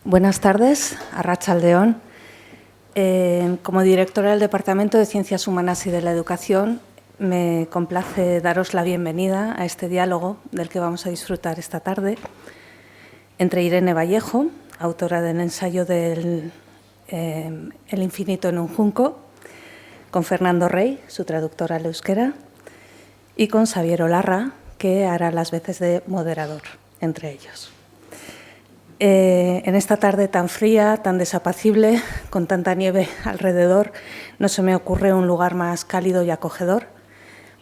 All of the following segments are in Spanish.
Buenas tardes, Arratsaldeon. Como directora del Departamento de Ciencias Humanas y de la Educación, me complace daros la bienvenida a este diálogo del que vamos a disfrutar esta tarde entre Irene Vallejo, autora del ensayo El infinito en un junco, con Fernando Rey, su traductor al euskera, y con Xavier Olarra, que hará las veces de moderador entre ellos. En esta tarde tan fría, tan desapacible, con tanta nieve alrededor, no se me ocurre un lugar más cálido y acogedor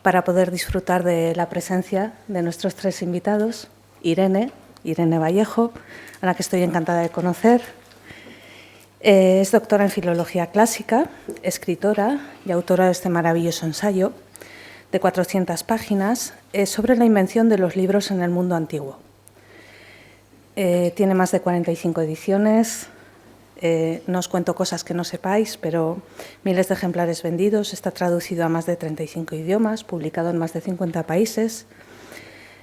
para poder disfrutar de la presencia de nuestros tres invitados. Irene Vallejo, a la que estoy encantada de conocer. Es doctora en Filología Clásica, escritora y autora de este maravilloso ensayo de 400 páginas sobre la invención de los libros en el mundo antiguo. Tiene más de 45 ediciones, no os cuento cosas que no sepáis, pero miles de ejemplares vendidos, está traducido a más de 35 idiomas, publicado en más de 50 países.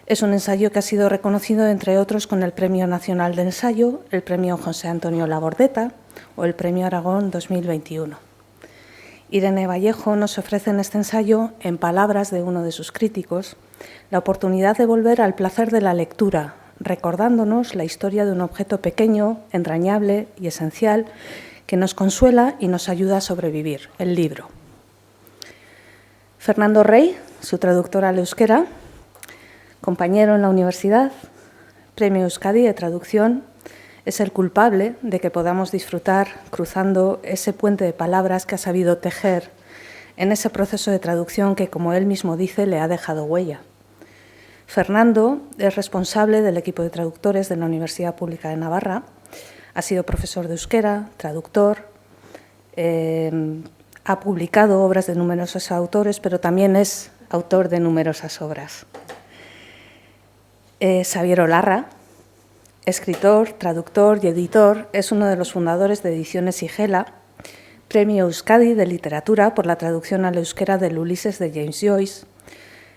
Es un ensayo que ha sido reconocido, entre otros, con el Premio Nacional de Ensayo, el Premio José Antonio Labordeta o el Premio Aragón 2021. Irene Vallejo nos ofrece en este ensayo, en palabras de uno de sus críticos, la oportunidad de volver al placer de la lectura, recordándonos la historia de un objeto pequeño, entrañable y esencial que nos consuela y nos ayuda a sobrevivir, el libro. Fernando Rey, su traductor al euskera, compañero en la universidad, Premio Euskadi de Traducción, es el culpable de que podamos disfrutar cruzando ese puente de palabras que ha sabido tejer en ese proceso de traducción que, como él mismo dice, le ha dejado huella. Fernando es responsable del equipo de traductores de la Universidad Pública de Navarra, ha sido profesor de euskera, traductor, ha publicado obras de numerosos autores, pero también es autor de numerosas obras. Xavier Olarra, escritor, traductor y editor, es uno de los fundadores de Ediciones Igela, Premio Euskadi de Literatura por la traducción al euskera del Ulises de James Joyce.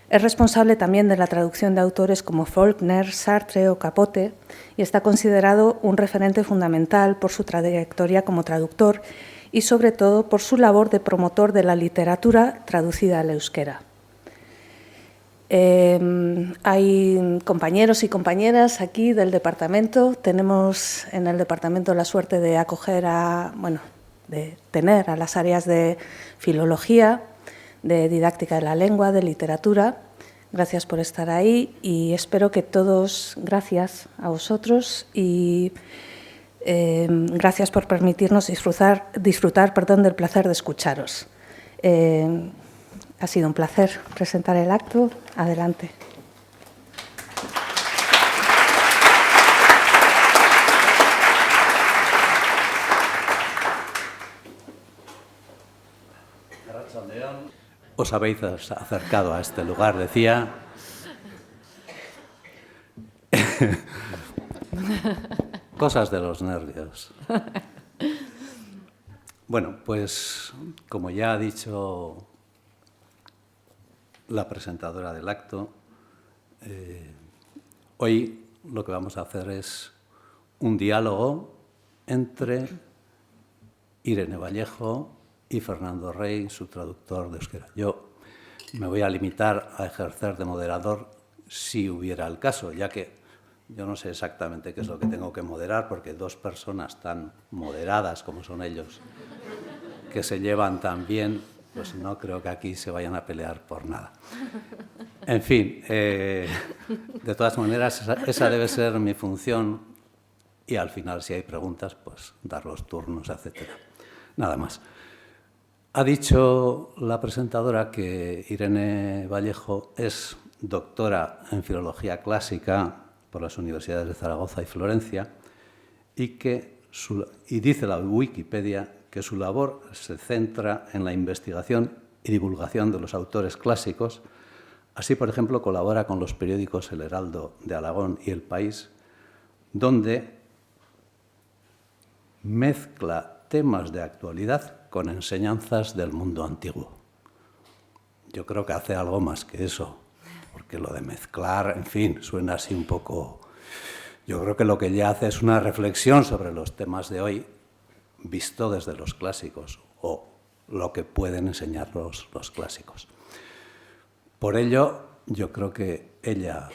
Es responsable también de la traducción de autores como Faulkner, Sartre o Capote y está considerado un referente fundamental por su trayectoria como traductor y, sobre todo, por su labor de promotor de la literatura traducida al euskera. Hay compañeros y compañeras aquí del departamento. Tenemos en el departamento la suerte de acoger de tener a las áreas de filología, de didáctica de la lengua, de literatura. Gracias por estar ahí y espero que todos, gracias a vosotros y gracias por permitirnos disfrutar del placer de escucharos. Ha sido un placer presentar el acto. Adelante. Os habéis acercado a este lugar, decía. Cosas de los nervios. Bueno, pues como ya ha dicho la presentadora del acto, hoy lo que vamos a hacer es un diálogo entre Irene Vallejo y Fernando Rey, su traductor de euskera. Yo me voy a limitar a ejercer de moderador si hubiera el caso, ya que yo no sé exactamente qué es lo que tengo que moderar, porque dos personas tan moderadas como son ellos, que se llevan tan bien, pues no creo que aquí se vayan a pelear por nada. En fin, de todas maneras, esa debe ser mi función y al final, si hay preguntas, pues dar los turnos, etcétera. Nada más. Ha dicho la presentadora que Irene Vallejo es doctora en Filología Clásica por las universidades de Zaragoza y Florencia y dice la Wikipedia que su labor se centra en la investigación y divulgación de los autores clásicos. Así, por ejemplo, colabora con los periódicos El Heraldo de Aragón y El País, donde mezcla temas de actualidad con enseñanzas del mundo antiguo. Yo creo que hace algo más que eso, porque lo de mezclar, en fin, suena así un poco Yo creo que lo que ella hace es una reflexión sobre los temas de hoy visto desde los clásicos, o lo que pueden enseñarnos los clásicos. Por ello, yo creo que ella,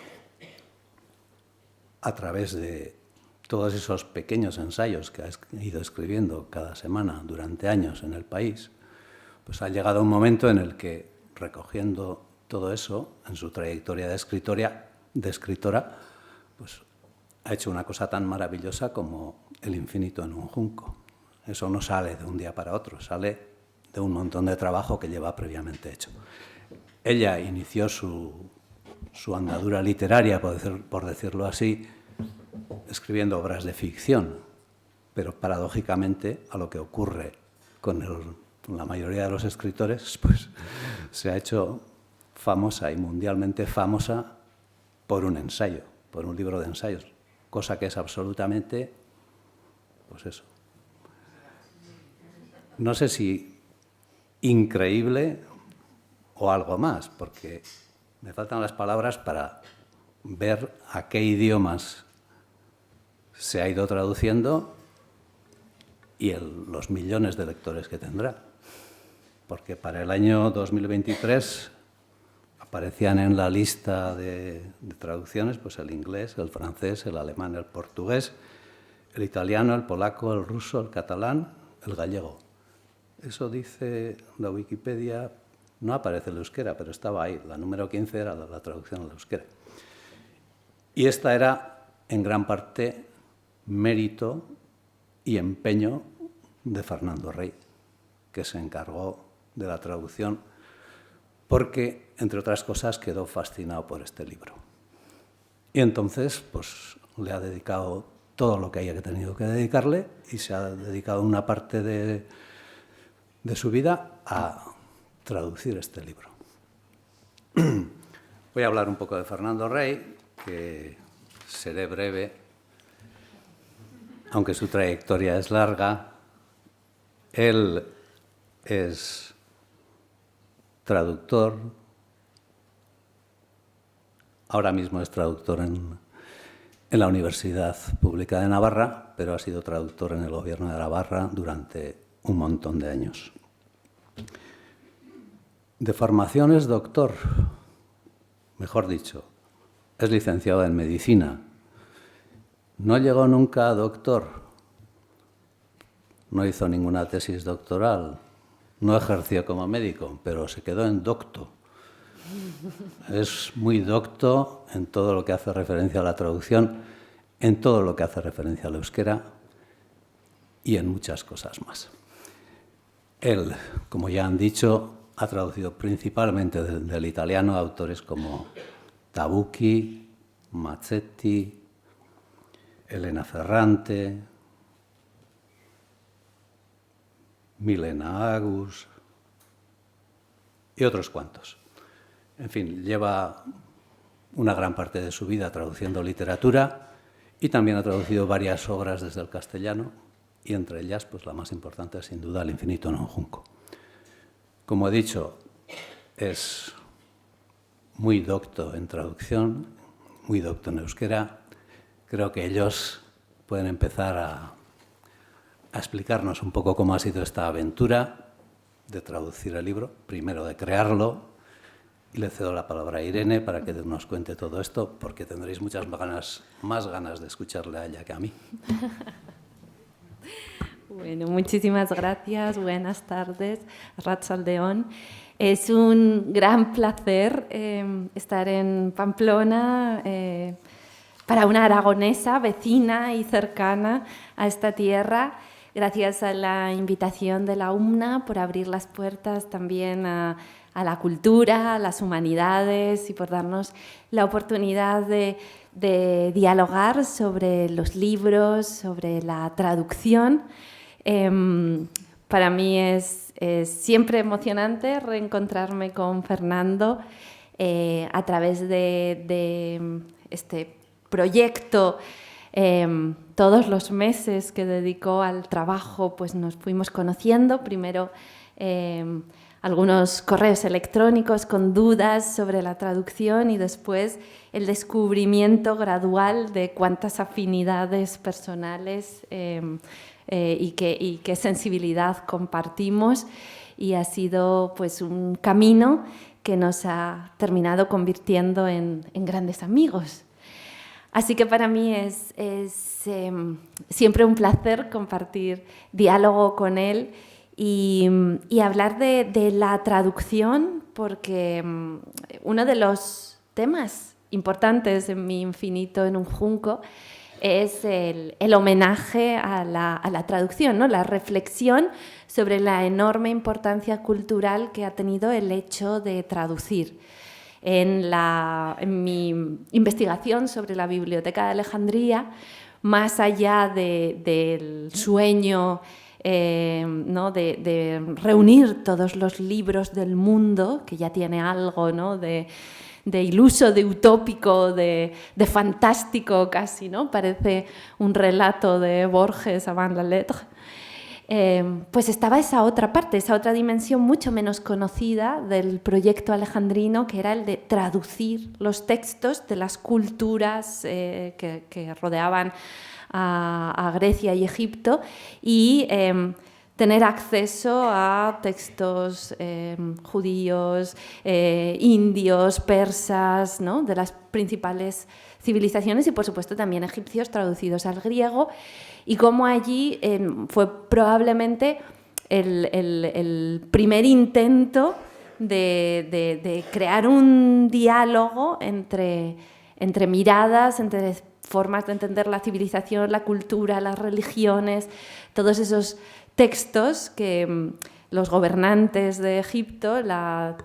a través de todos esos pequeños ensayos que ha ido escribiendo cada semana durante años en El País, pues ha llegado un momento en el que, recogiendo todo eso en su trayectoria de escritora, pues ha hecho una cosa tan maravillosa como El infinito en un junco. Eso no sale de un día para otro, sale de un montón de trabajo que lleva previamente hecho. Ella inició su andadura literaria, por decirlo así, escribiendo obras de ficción, pero paradójicamente a lo que ocurre con la mayoría de los escritores, pues se ha hecho famosa y mundialmente famosa por un ensayo, por un libro de ensayos, cosa que es absolutamente, pues eso, no sé si increíble o algo más, porque me faltan las palabras para ver a qué idiomas se ha ido traduciendo y los millones de lectores que tendrá. Porque para el año 2023 aparecían en la lista de traducciones pues el inglés, el francés, el alemán, el portugués, el italiano, el polaco, el ruso, el catalán, el gallego. Eso dice la Wikipedia, no aparece el euskera, pero estaba ahí. La número 15 era la traducción al euskera. Y esta era, en gran parte, mérito y empeño de Fernando Rey, que se encargó de la traducción porque, entre otras cosas, quedó fascinado por este libro. Y entonces, pues, le ha dedicado todo lo que haya tenido que dedicarle y se ha dedicado una parte de su vida a traducir este libro. Voy a hablar un poco de Fernando Rey, que seré breve, aunque su trayectoria es larga. Él es traductor, ahora mismo es traductor en la Universidad Pública de Navarra, pero ha sido traductor en el Gobierno de Navarra durante un montón de años. De formación es doctor, mejor dicho, es licenciado en Medicina. No llegó nunca a doctor, no hizo ninguna tesis doctoral, no ejerció como médico, pero se quedó en docto. Es muy docto en todo lo que hace referencia a la traducción, en todo lo que hace referencia al euskera y en muchas cosas más. Él, como ya han dicho, ha traducido principalmente del italiano a autores como Tabucchi, Mazzetti, Elena Ferrante, Milena Agus y otros cuantos. En fin, lleva una gran parte de su vida traduciendo literatura y también ha traducido varias obras desde el castellano y entre ellas pues la más importante es sin duda El infinito en un junco. Como he dicho, es muy docto en traducción, muy docto en euskera. Creo que ellos pueden empezar a explicarnos un poco cómo ha sido esta aventura de traducir el libro, primero de crearlo, y le cedo la palabra a Irene para que nos cuente todo esto, porque tendréis más ganas de escucharle a ella que a mí. Bueno, muchísimas gracias, buenas tardes, Arratsaldeon. Es un gran placer estar en Pamplona para una aragonesa vecina y cercana a esta tierra. Gracias a la invitación de la UMNA por abrir las puertas también a la cultura, a las humanidades y por darnos la oportunidad de dialogar sobre los libros, sobre la traducción. Para mí es siempre emocionante reencontrarme con Fernando a través de este proyecto. Todos los meses que dedicó al trabajo pues nos fuimos conociendo, primero a algunos correos electrónicos con dudas sobre la traducción y después el descubrimiento gradual de cuántas afinidades personales y qué sensibilidad compartimos, y ha sido pues un camino que nos ha terminado convirtiendo en grandes amigos. Así que para mí es siempre un placer compartir diálogo con él y hablar de la traducción, porque uno de los temas importantes en Mi infinito en un junco es el homenaje a la traducción, ¿no? La reflexión sobre la enorme importancia cultural que ha tenido el hecho de traducir. En mi investigación sobre la Biblioteca de Alejandría, más allá del sueño ¿no? de reunir todos los libros del mundo, que ya tiene algo, ¿no? de iluso, de utópico, de fantástico casi, ¿no? Parece un relato de Borges avant la lettre. Pues estaba esa otra parte, esa otra dimensión mucho menos conocida del proyecto alejandrino, que era el de traducir los textos de las culturas que rodeaban a Grecia y Egipto y tener acceso a textos judíos, indios, persas, ¿no? De las principales civilizaciones y, por supuesto, también egipcios traducidos al griego, y cómo allí fue probablemente el primer intento de crear un diálogo entre miradas, entre formas de entender la civilización, la cultura, las religiones, todos esos textos que los gobernantes de Egipto, la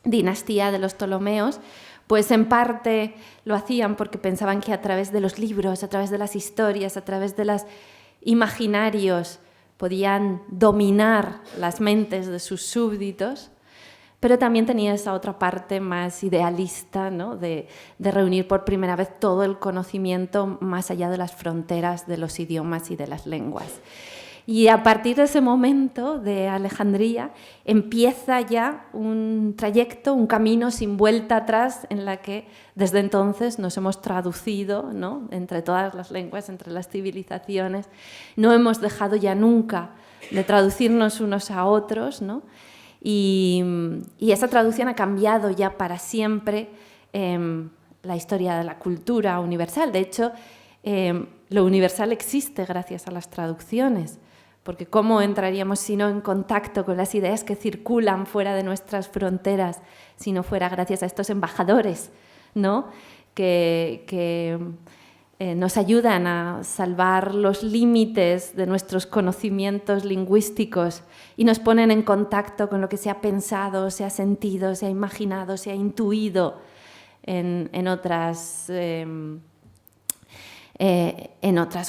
dinastía de los Ptolomeos, pues en parte lo hacían porque pensaban que a través de los libros, a través de las historias, a través de los imaginarios podían dominar las mentes de sus súbditos, pero también tenía esa otra parte más idealista, ¿no? de reunir por primera vez todo el conocimiento más allá de las fronteras de los idiomas y de las lenguas. Y a partir de ese momento de Alejandría empieza ya un trayecto, un camino sin vuelta atrás, en la que desde entonces nos hemos traducido, ¿no? Entre todas las lenguas, entre las civilizaciones. No hemos dejado ya nunca de traducirnos unos a otros, ¿no? Y esa traducción ha cambiado ya para siempre la historia de la cultura universal. De hecho, lo universal existe gracias a las traducciones, porque ¿cómo entraríamos si no en contacto con las ideas que circulan fuera de nuestras fronteras si no fuera gracias a estos embajadores, ¿no? que nos ayudan a salvar los límites de nuestros conocimientos lingüísticos y nos ponen en contacto con lo que se ha pensado, se ha sentido, se ha imaginado, se ha intuido en otras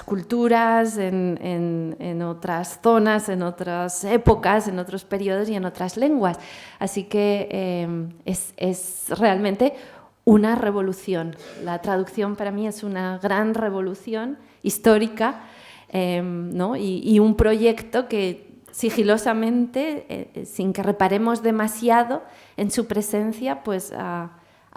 culturas, en otras zonas, en otras épocas, en otros periodos y en otras lenguas. Así que es realmente una revolución. La traducción para mí es una gran revolución histórica, ¿no? y un proyecto que sigilosamente, sin que reparemos demasiado en su presencia, pues ha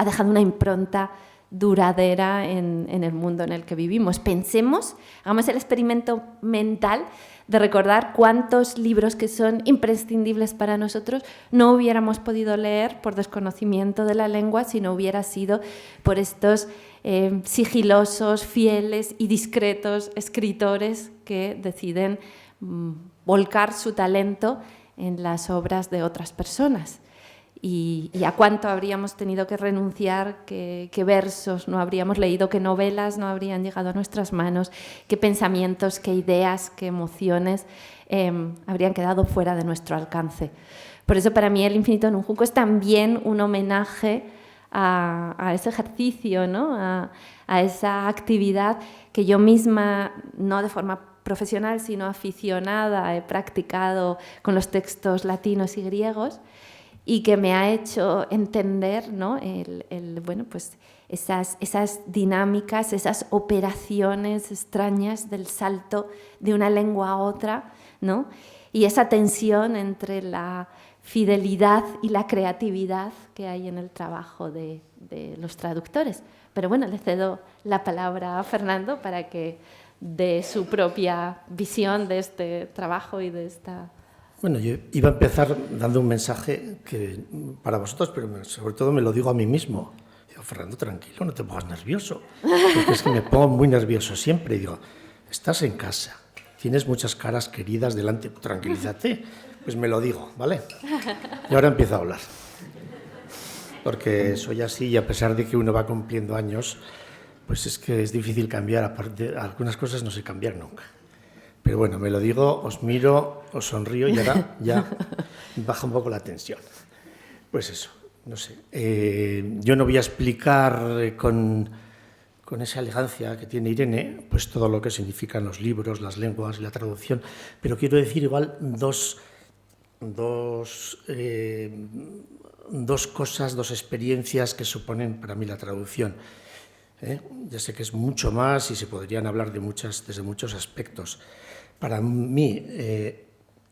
dejado una impronta duradera en el mundo en el que vivimos. Pensemos, hagamos el experimento mental de recordar cuántos libros que son imprescindibles para nosotros no hubiéramos podido leer por desconocimiento de la lengua si no hubiera sido por estos sigilosos, fieles y discretos escritores que deciden volcar su talento en las obras de otras personas. Y a cuánto habríamos tenido que renunciar, qué versos no habríamos leído, qué novelas no habrían llegado a nuestras manos, qué pensamientos, qué ideas, qué emociones habrían quedado fuera de nuestro alcance. Por eso para mí El infinito en un junco es también un homenaje a ese ejercicio, ¿no? a esa actividad que yo misma, no de forma profesional, sino aficionada, he practicado con los textos latinos y griegos, y que me ha hecho entender, ¿no? Bueno, pues esas dinámicas, esas operaciones extrañas del salto de una lengua a otra, ¿no? Y esa tensión entre la fidelidad y la creatividad que hay en el trabajo de los traductores. Pero bueno, le cedo la palabra a Fernando para que dé su propia visión de este trabajo y de esta... Bueno, yo iba a empezar dando un mensaje que para vosotros, pero sobre todo me lo digo a mí mismo. Digo, Fernando, tranquilo, no te pongas nervioso, porque es que me pongo muy nervioso siempre. Y digo, estás en casa, tienes muchas caras queridas delante, tranquilízate. Pues me lo digo, ¿vale? Y ahora empiezo a hablar. Porque soy así y a pesar de que uno va cumpliendo años, pues es que es difícil cambiar. Aparte, algunas cosas no sé cambiar nunca. Pero bueno, me lo digo, os miro, os sonrío y ahora ya baja un poco la tensión. Pues eso, no sé. Yo no voy a explicar con esa elegancia que tiene Irene, pues todo lo que significan los libros, las lenguas y la traducción, pero quiero decir igual dos cosas, dos experiencias que suponen para mí la traducción. Ya sé que es mucho más y se podrían hablar desde muchos aspectos. Para mí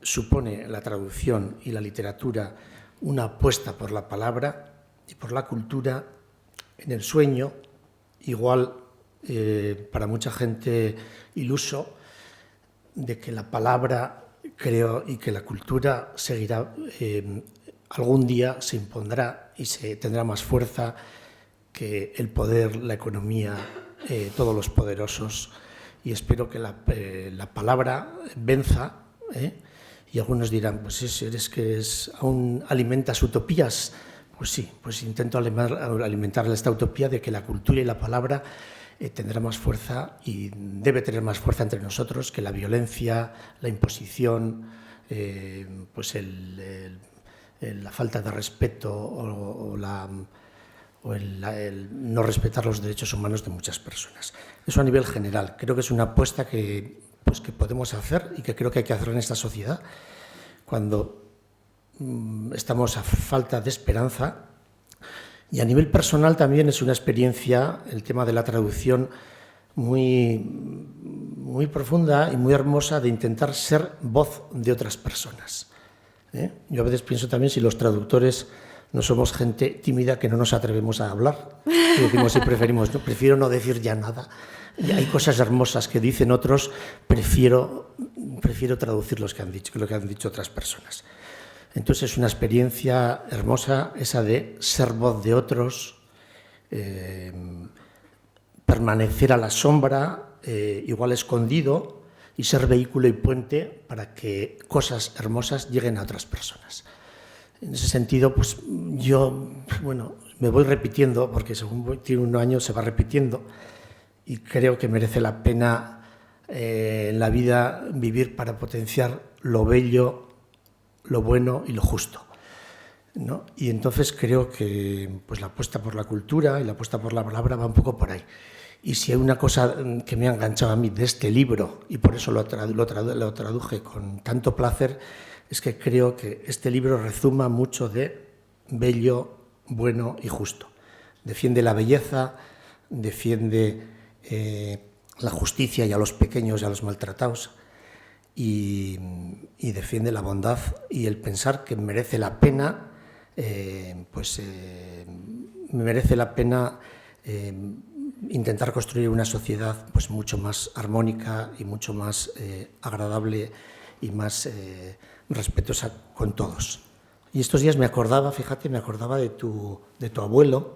supone la traducción y la literatura una apuesta por la palabra y por la cultura en el sueño, igual para mucha gente iluso, de que la palabra, creo, y que la cultura seguirá, algún día se impondrá y se tendrá más fuerza que el poder, la economía, todos los poderosos. Y espero que la palabra venza, y algunos dirán, pues eres que aún alimentas utopías. Pues sí, pues intento alimentar esta utopía de que la cultura y la palabra tendrá más fuerza y debe tener más fuerza entre nosotros que la violencia, la imposición, pues la falta de respeto o el no respetar los derechos humanos de muchas personas. Eso a nivel general. Creo que es una apuesta que podemos hacer y que creo que hay que hacer en esta sociedad cuando estamos a falta de esperanza. Y a nivel personal también es una experiencia, el tema de la traducción, muy profunda y muy hermosa, de intentar ser voz de otras personas. Yo a veces pienso también si los traductores no somos gente tímida que no nos atrevemos a hablar. Y decimos si prefiero no decir ya nada. Y hay cosas hermosas que dicen otros, prefiero traducir lo que han dicho otras personas. Entonces es una experiencia hermosa esa de ser voz de otros, permanecer a la sombra, igual escondido, y ser vehículo y puente para que cosas hermosas lleguen a otras personas. En ese sentido, pues yo, me voy repitiendo, porque según tiene un año se va repitiendo, y creo que merece la pena en la vida vivir para potenciar lo bello, lo bueno y lo justo, ¿no? Y entonces creo que pues la apuesta por la cultura y la apuesta por la palabra va un poco por ahí. Y si hay una cosa que me ha enganchado a mí de este libro, y por eso lo traduje con tanto placer, es que creo que este libro rezuma mucho de bello, bueno y justo. Defiende la belleza, defiende la justicia y a los pequeños y a los maltratados, y defiende la bondad y el pensar que merece la pena, intentar construir una sociedad pues mucho más armónica y mucho más agradable y más respetuosa con todos. Y estos días me acordaba de tu abuelo,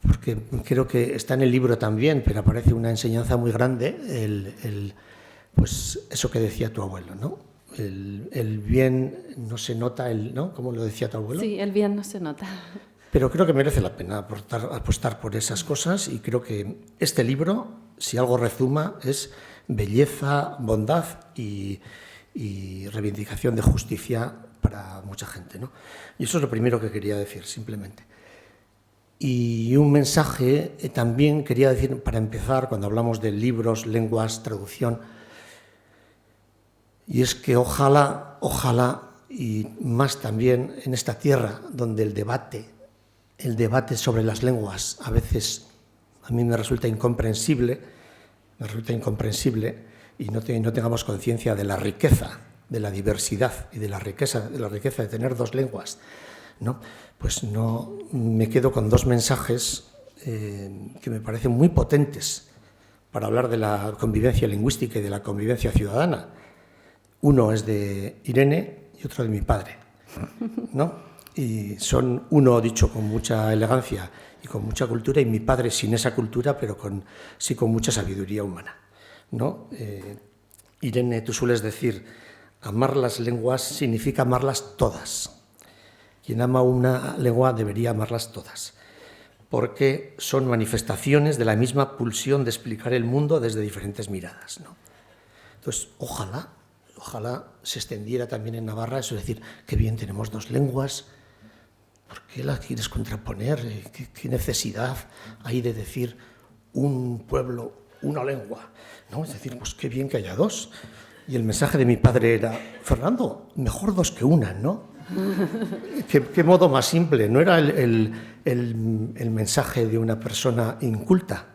porque creo que está en el libro también, pero aparece una enseñanza muy grande, pues eso que decía tu abuelo, ¿no? El bien no se nota, ¿no? ¿Cómo lo decía tu abuelo? Sí, el bien no se nota. Pero creo que merece la pena apostar por esas cosas, y creo que este libro, si algo rezuma, es belleza, bondad y reivindicación de justicia para mucha gente, ¿no? Y eso es lo primero que quería decir, simplemente. Y un mensaje también quería decir, para empezar, cuando hablamos de libros, lenguas, traducción, y es que ojalá, y más también en esta tierra donde el debate sobre las lenguas a veces a mí me resulta incomprensible, y no tengamos conciencia de la riqueza de la diversidad y de la riqueza de tener dos lenguas, ¿no? Pues no me quedo con dos mensajes que me parecen muy potentes para hablar de la convivencia lingüística y de la convivencia ciudadana. Uno es de Irene y otro de mi padre, ¿no? Y son uno dicho con mucha elegancia y con mucha cultura, y mi padre sin esa cultura, pero sí con mucha sabiduría humana, ¿no? Irene, tú sueles decir, amar las lenguas significa amarlas todas. Quien ama una lengua debería amarlas todas, porque son manifestaciones de la misma pulsión de explicar el mundo desde diferentes miradas, ¿no? Entonces, ojalá se extendiera también en Navarra eso, es decir, qué bien, tenemos dos lenguas, ¿por qué la quieres contraponer? ¿Qué necesidad hay de decir un pueblo, una lengua? ¿No? Es decir, pues qué bien que haya dos. Y el mensaje de mi padre era, Fernando, mejor dos que una, ¿no? ¿Qué modo más simple? No era el mensaje de una persona inculta,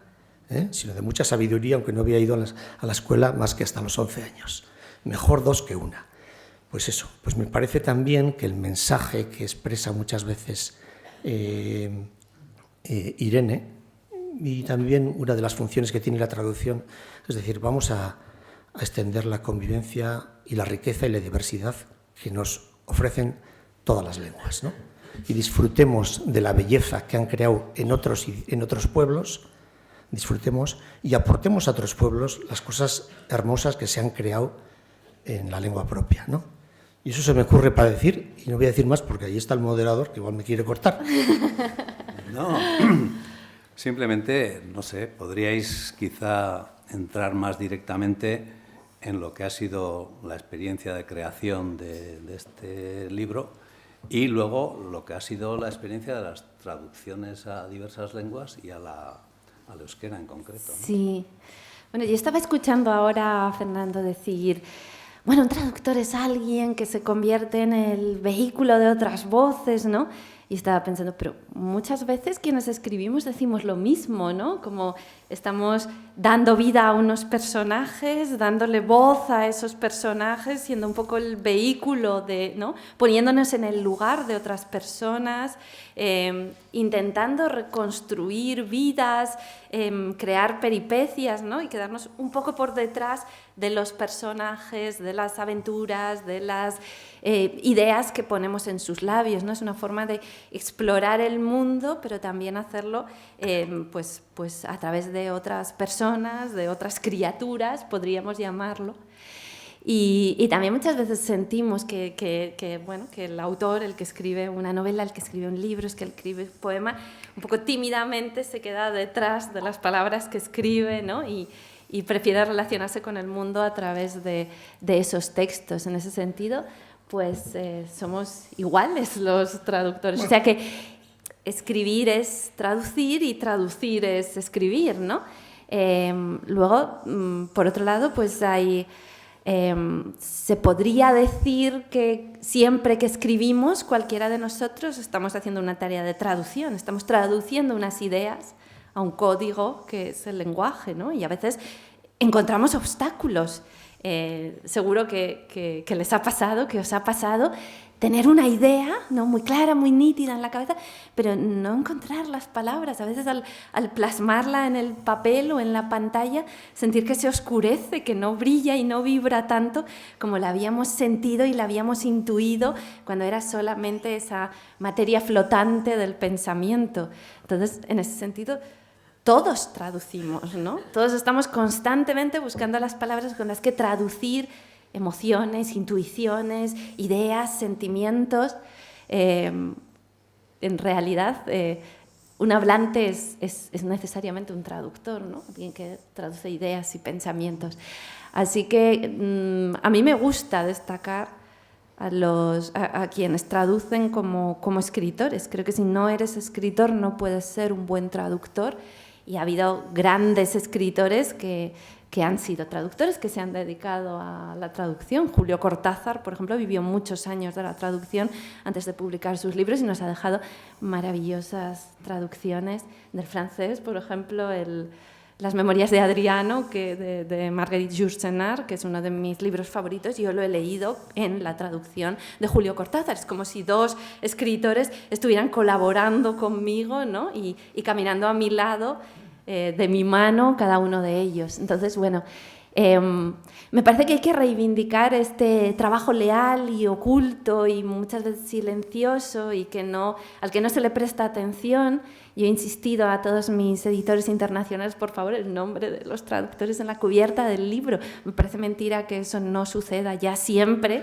sino de mucha sabiduría, aunque no había ido a la escuela más que hasta los 11 años. Mejor dos que una. Pues eso, pues me parece también que el mensaje que expresa muchas veces Irene, y también una de las funciones que tiene la traducción, es decir, vamos a extender la convivencia y la riqueza y la diversidad que nos ofrecen todas las lenguas, ¿no? Y disfrutemos de la belleza que han creado en otros pueblos, disfrutemos y aportemos a otros pueblos las cosas hermosas que se han creado en la lengua propia, ¿no? Y eso se me ocurre para decir, y no voy a decir más porque ahí está el moderador que igual me quiere cortar. No, simplemente, no sé, podríais quizá entrar más directamente en lo que ha sido la experiencia de creación de este libro y luego lo que ha sido la experiencia de las traducciones a diversas lenguas y al euskera en concreto, ¿no? Sí. Bueno, yo estaba escuchando ahora a Fernando decir, bueno, un traductor es alguien que se convierte en el vehículo de otras voces, ¿no? Y estaba pensando, pero muchas veces quienes escribimos decimos lo mismo, ¿no? Como estamos dando vida a unos personajes, dándole voz a esos personajes, siendo un poco el vehículo de, ¿no? Poniéndonos en el lugar de otras personas, intentando reconstruir vidas, crear peripecias, ¿no? Y quedarnos un poco por detrás de los personajes, de las aventuras, de las ideas que ponemos en sus labios, ¿no? Es una forma de explorar el mundo, pero también hacerlo pues a través de otras personas, de otras criaturas, podríamos llamarlo. Y también muchas veces sentimos que el autor, el que escribe una novela, el que escribe un libro, el que escribe un poema, un poco tímidamente se queda detrás de las palabras que escribe, ¿no? Y prefiere relacionarse con el mundo a través de esos textos. En ese sentido, pues somos iguales los traductores. O sea que escribir es traducir y traducir es escribir, ¿no? Luego, por otro lado, pues hay... se podría decir que siempre que escribimos, cualquiera de nosotros estamos haciendo una tarea de traducción, estamos traduciendo unas ideas a un código que es el lenguaje, ¿no? Y a veces encontramos obstáculos. Seguro que les ha pasado, que os ha pasado, tener una idea, ¿no? Muy clara, muy nítida en la cabeza, pero no encontrar las palabras. A veces al plasmarla en el papel o en la pantalla, sentir que se oscurece, que no brilla y no vibra tanto como la habíamos sentido y la habíamos intuido cuando era solamente esa materia flotante del pensamiento. Entonces, en ese sentido, todos traducimos, ¿no? Todos estamos constantemente buscando las palabras con las que traducir emociones, intuiciones, ideas, sentimientos. En realidad, un hablante es necesariamente un traductor, ¿no? Alguien que traduce ideas y pensamientos. Así que a mí me gusta destacar a quienes traducen como escritores. Creo que si no eres escritor no puedes ser un buen traductor. Y ha habido grandes escritores que han sido traductores, que se han dedicado a la traducción. Julio Cortázar, por ejemplo, vivió muchos años de la traducción antes de publicar sus libros y nos ha dejado maravillosas traducciones del francés, por ejemplo, el Las Memorias de Adriano, de Marguerite Yourcenar, que es uno de mis libros favoritos. Yo lo he leído en la traducción de Julio Cortázar. Es como si dos escritores estuvieran colaborando conmigo, ¿no? y caminando a mi lado, de mi mano, cada uno de ellos. Entonces, bueno, me parece que hay que reivindicar este trabajo leal y oculto y muchas veces silencioso y al que no se le presta atención. Yo he insistido a todos mis editores internacionales, por favor, el nombre de los traductores en la cubierta del libro. Me parece mentira que eso no suceda ya siempre.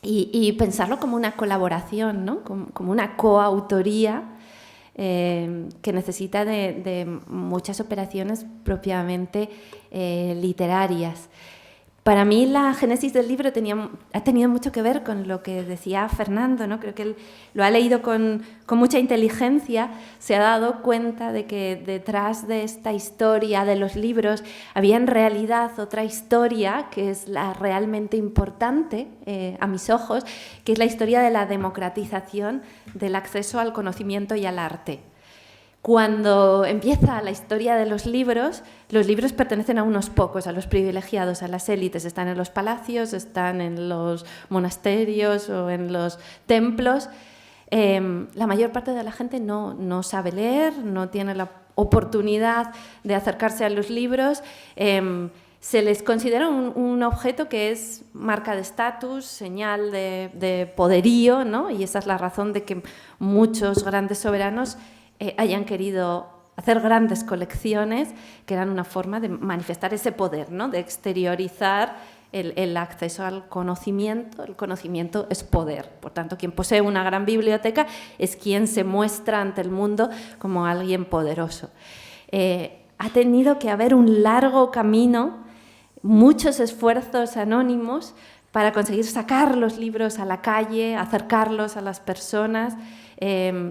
Y pensarlo como una colaboración, ¿no? Como una coautoría que necesita de muchas operaciones propiamente literarias. Para mí la génesis del libro ha tenido mucho que ver con lo que decía Fernando, ¿no? Creo que él lo ha leído con mucha inteligencia, se ha dado cuenta de que detrás de esta historia de los libros había en realidad otra historia que es la realmente importante a mis ojos, que es la historia de la democratización del acceso al conocimiento y al arte. Cuando empieza la historia de los libros pertenecen a unos pocos, a los privilegiados, a las élites. Están en los palacios, están en los monasterios o en los templos. La mayor parte de la gente no sabe leer, no tiene la oportunidad de acercarse a los libros. Se les considera un objeto que es marca de estatus, señal de poderío, ¿no? Y esa es la razón de que muchos grandes soberanos hayan querido hacer grandes colecciones que eran una forma de manifestar ese poder, ¿no? De exteriorizar el acceso al conocimiento. El conocimiento es poder. Por tanto, quien posee una gran biblioteca es quien se muestra ante el mundo como alguien poderoso. Ha tenido que haber un largo camino, muchos esfuerzos anónimos para conseguir sacar los libros a la calle, acercarlos a las personas,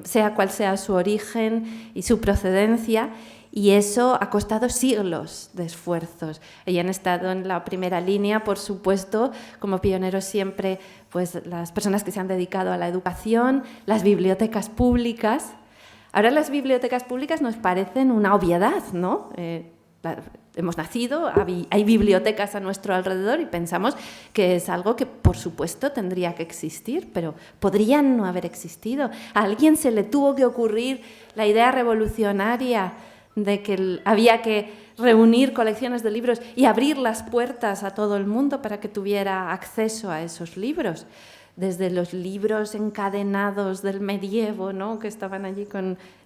sea cual sea su origen y su procedencia, y eso ha costado siglos de esfuerzos. Y han estado en la primera línea, por supuesto, como pioneros siempre, pues las personas que se han dedicado a la educación, las bibliotecas públicas. Ahora las bibliotecas públicas nos parecen una obviedad, ¿no? Hemos nacido, hay bibliotecas a nuestro alrededor y pensamos que es algo que, por supuesto, tendría que existir, pero podrían no haber existido. A alguien se le tuvo que ocurrir la idea revolucionaria de que había que reunir colecciones de libros y abrir las puertas a todo el mundo para que tuviera acceso a esos libros. Desde los libros encadenados del medievo, ¿no? Que estaban allí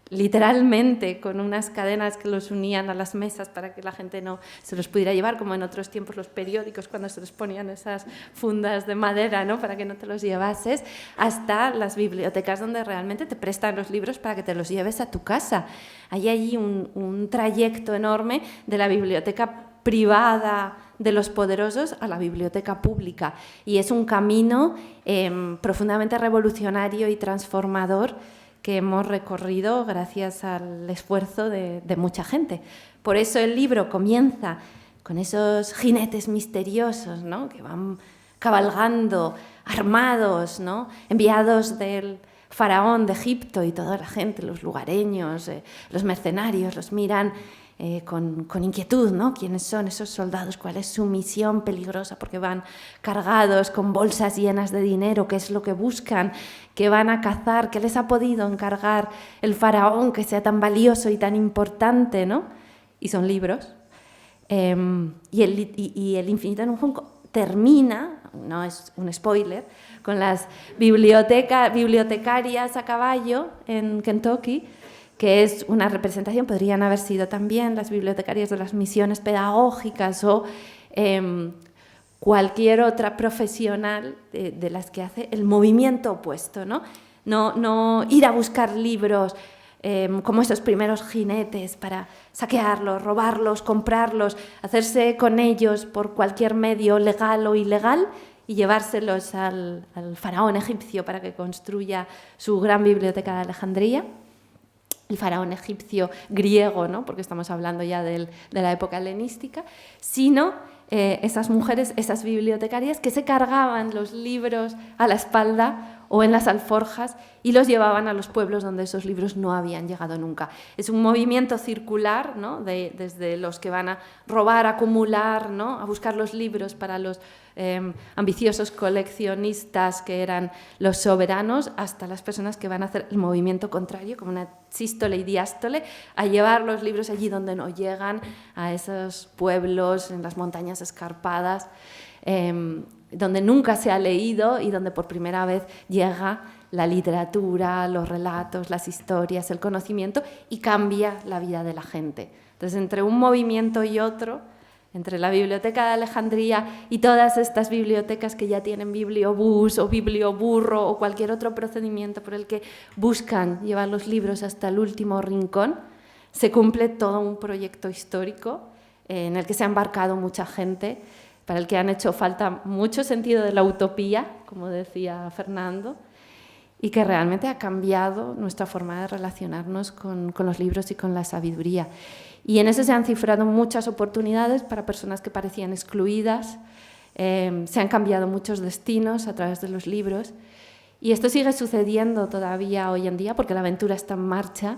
literalmente con unas cadenas que los unían a las mesas para que la gente no se los pudiera llevar, como en otros tiempos los periódicos cuando se les ponían esas fundas de madera, ¿no? Para que no te los llevases, hasta las bibliotecas donde realmente te prestan los libros para que te los lleves a tu casa. Hay allí un trayecto enorme de la biblioteca privada de los poderosos a la biblioteca pública, y es un camino profundamente revolucionario y transformador que hemos recorrido gracias al esfuerzo de mucha gente. Por eso el libro comienza con esos jinetes misteriosos, ¿no? Que van cabalgando, armados, ¿no? Enviados del faraón de Egipto, y toda la gente, los lugareños, los mercenarios, los miran con inquietud, ¿no? ¿Quiénes son esos soldados? ¿Cuál es su misión peligrosa? Porque van cargados con bolsas llenas de dinero. ¿Qué es lo que buscan? ¿Qué van a cazar? ¿Qué les ha podido encargar el faraón que sea tan valioso y tan importante, ¿no? Y son libros. Y el Infinito en un junco termina, no es un spoiler, con las bibliotecarias a caballo en Kentucky, que es una representación, podrían haber sido también las bibliotecarias de las misiones pedagógicas o cualquier otra profesional de las que hace el movimiento opuesto, ¿no? No ir a buscar libros como esos primeros jinetes para saquearlos, robarlos, comprarlos, hacerse con ellos por cualquier medio legal o ilegal y llevárselos al faraón egipcio para que construya su gran biblioteca de Alejandría. El faraón egipcio griego, ¿no? Porque estamos hablando ya de la época helenística, sino esas mujeres, esas bibliotecarias que se cargaban los libros a la espalda o en las alforjas y los llevaban a los pueblos donde esos libros no habían llegado nunca. Es un movimiento circular, ¿no? Desde los que van a robar, acumular, ¿no? A buscar los libros para los ambiciosos coleccionistas que eran los soberanos, hasta las personas que van a hacer el movimiento contrario, como una sístole y diástole, a llevar los libros allí donde no llegan, a esos pueblos en las montañas escarpadas, donde nunca se ha leído y donde por primera vez llega la literatura, los relatos, las historias, el conocimiento, y cambia la vida de la gente. Entonces, entre un movimiento y otro, entre la Biblioteca de Alejandría y todas estas bibliotecas que ya tienen bibliobús o biblioburro o cualquier otro procedimiento por el que buscan llevar los libros hasta el último rincón, se cumple todo un proyecto histórico en el que se ha embarcado mucha gente, para el que han hecho falta mucho sentido de la utopía, como decía Fernando, y que realmente ha cambiado nuestra forma de relacionarnos con los libros y con la sabiduría. Y en eso se han cifrado muchas oportunidades para personas que parecían excluidas, se han cambiado muchos destinos a través de los libros, y esto sigue sucediendo todavía hoy en día porque la aventura está en marcha,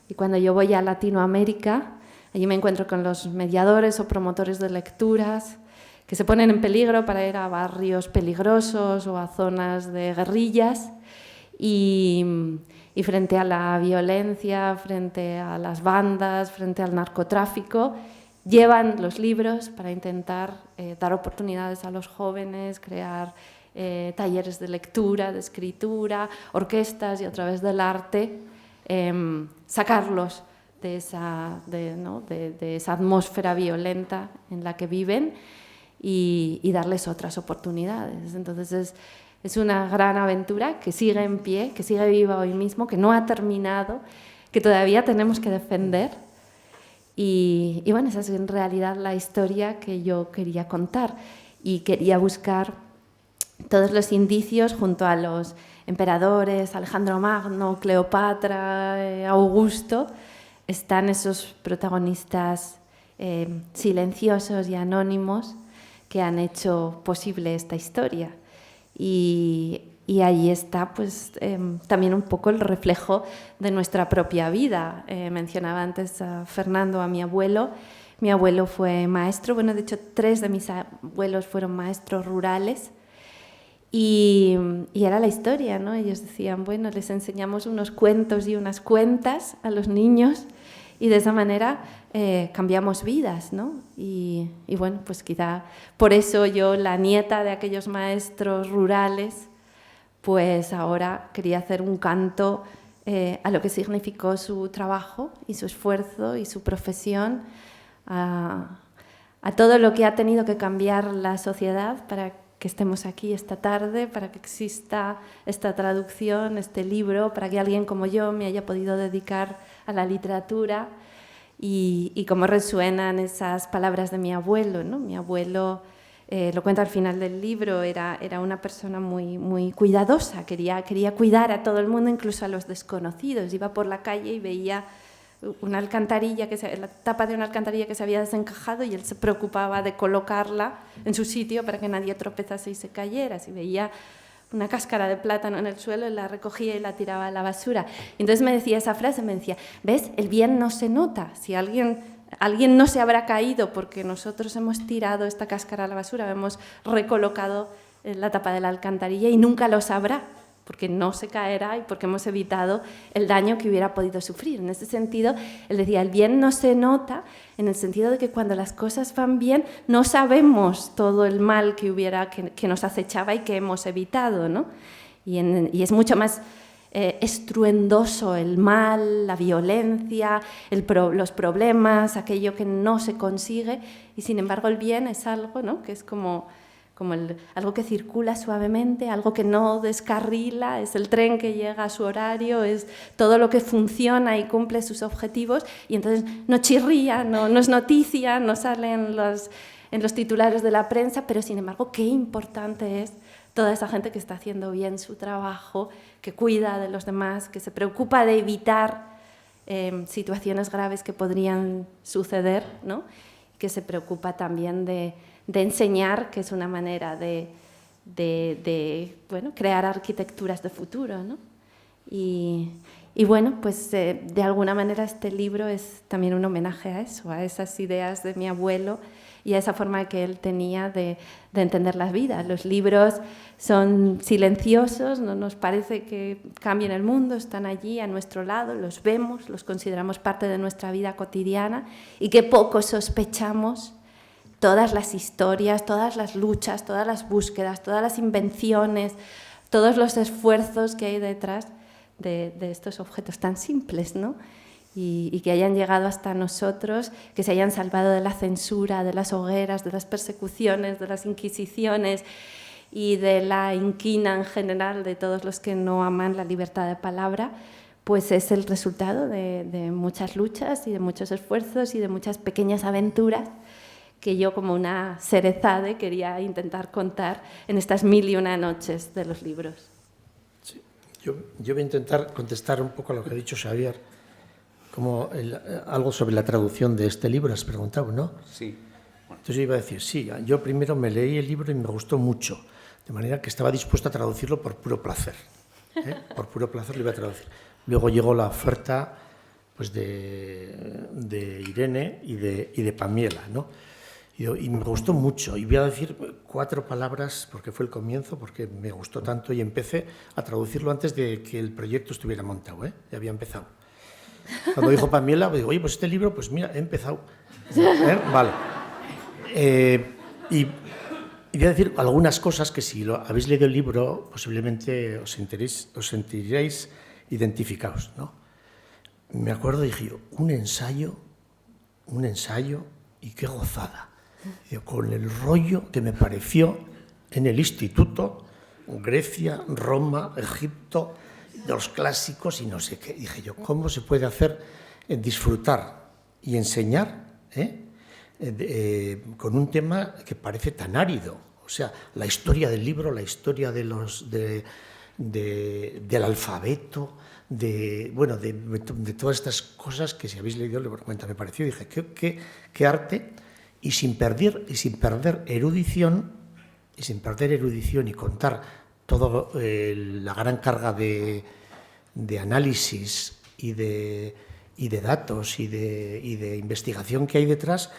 y cuando yo voy a Latinoamérica, allí me encuentro con los mediadores o promotores de lecturas, que se ponen en peligro para ir a barrios peligrosos o a zonas de guerrillas, y frente a la violencia, frente a las bandas, frente al narcotráfico, llevan los libros para intentar dar oportunidades a los jóvenes, crear talleres de lectura, de escritura, orquestas, y a través del arte sacarlos de esa atmósfera violenta en la que viven y darles otras oportunidades. Entonces es una gran aventura que sigue en pie, que sigue viva hoy mismo, que no ha terminado, que todavía tenemos que defender. Y bueno, esa es en realidad la historia que yo quería contar, y quería buscar todos los indicios junto a los emperadores, Alejandro Magno, Cleopatra, Augusto. Están esos protagonistas silenciosos y anónimos que han hecho posible esta historia. Y ahí está pues, también un poco el reflejo de nuestra propia vida. Mencionaba antes a Fernando, a mi abuelo. Mi abuelo fue maestro, bueno, de hecho 3 de mis abuelos fueron maestros rurales, y era la historia, ¿no? Ellos decían, bueno, les enseñamos unos cuentos y unas cuentas a los niños, y de esa manera cambiamos vidas, ¿no? Y bueno, pues quizá por eso yo, la nieta de aquellos maestros rurales, pues ahora quería hacer un canto a lo que significó su trabajo y su esfuerzo y su profesión, a todo lo que ha tenido que cambiar la sociedad para que estemos aquí esta tarde, para que exista esta traducción, este libro, para que alguien como yo me haya podido dedicar a la literatura, y cómo resuenan esas palabras de mi abuelo, ¿no? Mi abuelo, lo cuento al final del libro, era una persona muy, muy cuidadosa, quería cuidar a todo el mundo, incluso a los desconocidos. Iba por la calle y veía una alcantarilla, la tapa de una alcantarilla que se había desencajado, y él se preocupaba de colocarla en su sitio para que nadie tropezase y se cayera. Si veía una cáscara de plátano en el suelo, él la recogía y la tiraba a la basura. Y entonces me decía esa frase, me decía, ¿ves? El bien no se nota. Si alguien no se habrá caído porque nosotros hemos tirado esta cáscara a la basura, hemos recolocado la tapa de la alcantarilla, y nunca lo sabrá, porque no se caerá y porque hemos evitado el daño que hubiera podido sufrir. En ese sentido, él decía, el bien no se nota, en el sentido de que cuando las cosas van bien no sabemos todo el mal que nos acechaba y que hemos evitado, ¿no? Y es mucho más estruendoso el mal, la violencia, los problemas, aquello que no se consigue, y sin embargo el bien es algo, ¿no? Que es como algo que circula suavemente, algo que no descarrila, es el tren que llega a su horario, es todo lo que funciona y cumple sus objetivos, y entonces no chirría, no es noticia, no sale en los titulares de la prensa, pero sin embargo qué importante es toda esa gente que está haciendo bien su trabajo, que cuida de los demás, que se preocupa de evitar situaciones graves que podrían suceder, ¿no? Que se preocupa también de enseñar, que es una manera de bueno, crear arquitecturas de futuro, ¿no? Y bueno, pues de alguna manera este libro es también un homenaje a eso, a esas ideas de mi abuelo y a esa forma que él tenía de entender la vida. Los libros son silenciosos, no nos parece que cambien el mundo, están allí a nuestro lado, los vemos, los consideramos parte de nuestra vida cotidiana y que poco sospechamos todas las historias, todas las luchas, todas las búsquedas, todas las invenciones, todos los esfuerzos que hay detrás de estos objetos tan simples, ¿no? Y que hayan llegado hasta nosotros, que se hayan salvado de la censura, de las hogueras, de las persecuciones, de las inquisiciones y de la inquina en general de todos los que no aman la libertad de palabra, pues es el resultado de muchas luchas y de muchos esfuerzos y de muchas pequeñas aventuras que yo, como una cerezade, quería intentar contar en estas 1001 noches de los libros. Sí. Yo voy a intentar contestar un poco a lo que ha dicho Xavier, como algo sobre la traducción de este libro, has preguntado, ¿no? Sí. Entonces yo iba a decir, sí, yo primero me leí el libro y me gustó mucho, de manera que estaba dispuesto a traducirlo por puro placer. Por puro placer lo iba a traducir. Luego llegó la oferta pues, de Irene y de Pamiela, ¿no? Y me gustó mucho, y voy a decir 4 palabras, porque fue el comienzo, porque me gustó tanto, y empecé a traducirlo antes de que el proyecto estuviera montado, ya había empezado. Cuando dijo Pamiela, digo, oye, pues este libro, pues mira, he empezado. Vale. Y voy a decir algunas cosas que si habéis leído el libro, posiblemente os sentiréis identificados, ¿no? Me acuerdo, dije yo, un ensayo, y qué gozada. Con el rollo que me pareció en el instituto, Grecia, Roma, Egipto, los clásicos y no sé qué. Dije yo, ¿cómo se puede hacer disfrutar y enseñar con un tema que parece tan árido? O sea, la historia del libro, la historia del alfabeto, de todas estas cosas que si habéis leído el libro, me pareció, dije, qué arte. Y sin perder erudición, y contar toda la gran carga de análisis y de datos y de investigación que hay detrás,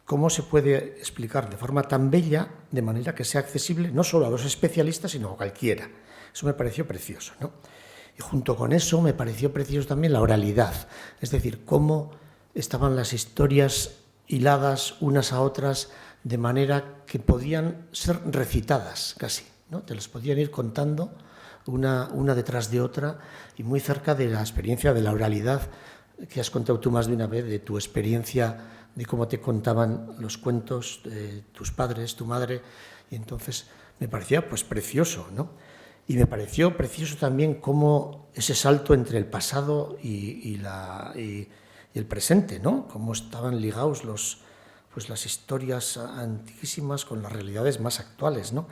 cómo se puede explicar de forma tan bella, de manera que sea accesible no solo a los especialistas, sino a cualquiera. Eso me pareció precioso, ¿no? Y junto con eso me pareció precioso también la oralidad, es decir, cómo estaban las historias hiladas unas a otras de manera que podían ser recitadas casi, ¿no? Te las podían ir contando una detrás de otra y muy cerca de la experiencia de la oralidad que has contado tú más de una vez, de tu experiencia, de cómo te contaban los cuentos de tus padres, tu madre, y entonces me parecía pues precioso, ¿no? Y me pareció precioso también cómo ese salto entre el pasado y el presente, ¿no? Cómo estaban ligados las historias antiquísimas con las realidades más actuales, ¿no?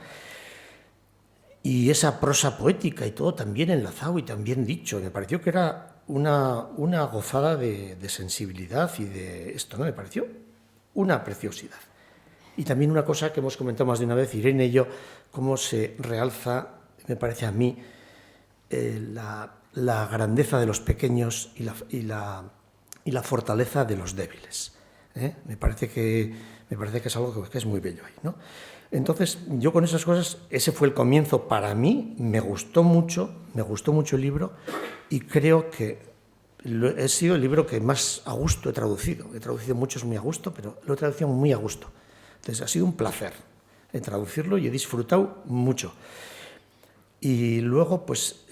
Y esa prosa poética y todo también enlazado y también dicho. Me pareció que era una gozada de sensibilidad y de esto, ¿no? Me pareció una preciosidad. Y también una cosa que hemos comentado más de una vez, Irene y yo, cómo se realza, me parece a mí, la grandeza de los pequeños y la fortaleza de los débiles. Me parece que es algo que es muy bello ahí, ¿no? Entonces, yo con esas cosas, ese fue el comienzo para mí, me gustó mucho el libro y creo que he sido el libro que más a gusto he traducido. He traducido muchos muy a gusto, pero lo he traducido muy a gusto. Entonces, ha sido un placer traducirlo y he disfrutado mucho. Y luego, pues,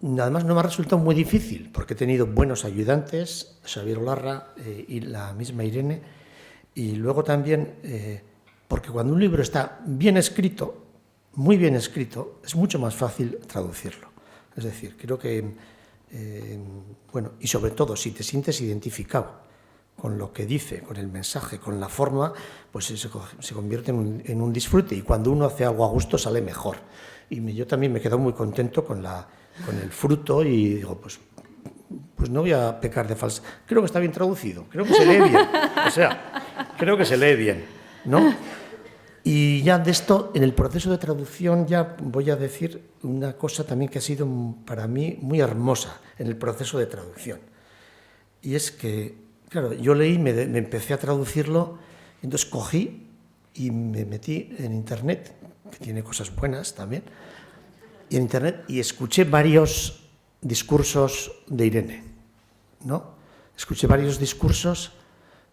además no me ha resultado muy difícil, porque he tenido buenos ayudantes, Xavier Olarra y la misma Irene, y luego también, porque cuando un libro está bien escrito, muy bien escrito, es mucho más fácil traducirlo. Es decir, creo que, y sobre todo, si te sientes identificado con lo que dice, con el mensaje, con la forma, pues se convierte en un disfrute, y cuando uno hace algo a gusto sale mejor. Y yo también me he quedado muy contento con el fruto y digo, pues no voy a pecar de falsa. Creo que está bien traducido, creo que se lee bien, creo que se lee bien, ¿no? Y ya de esto, en el proceso de traducción, ya voy a decir una cosa también que ha sido para mí muy hermosa en el proceso de traducción. Y es que, claro, yo leí, me empecé a traducirlo, entonces cogí y me metí en Internet, que tiene cosas buenas también, y en Internet, y escuché varios discursos de Irene, ¿no? Escuché varios discursos,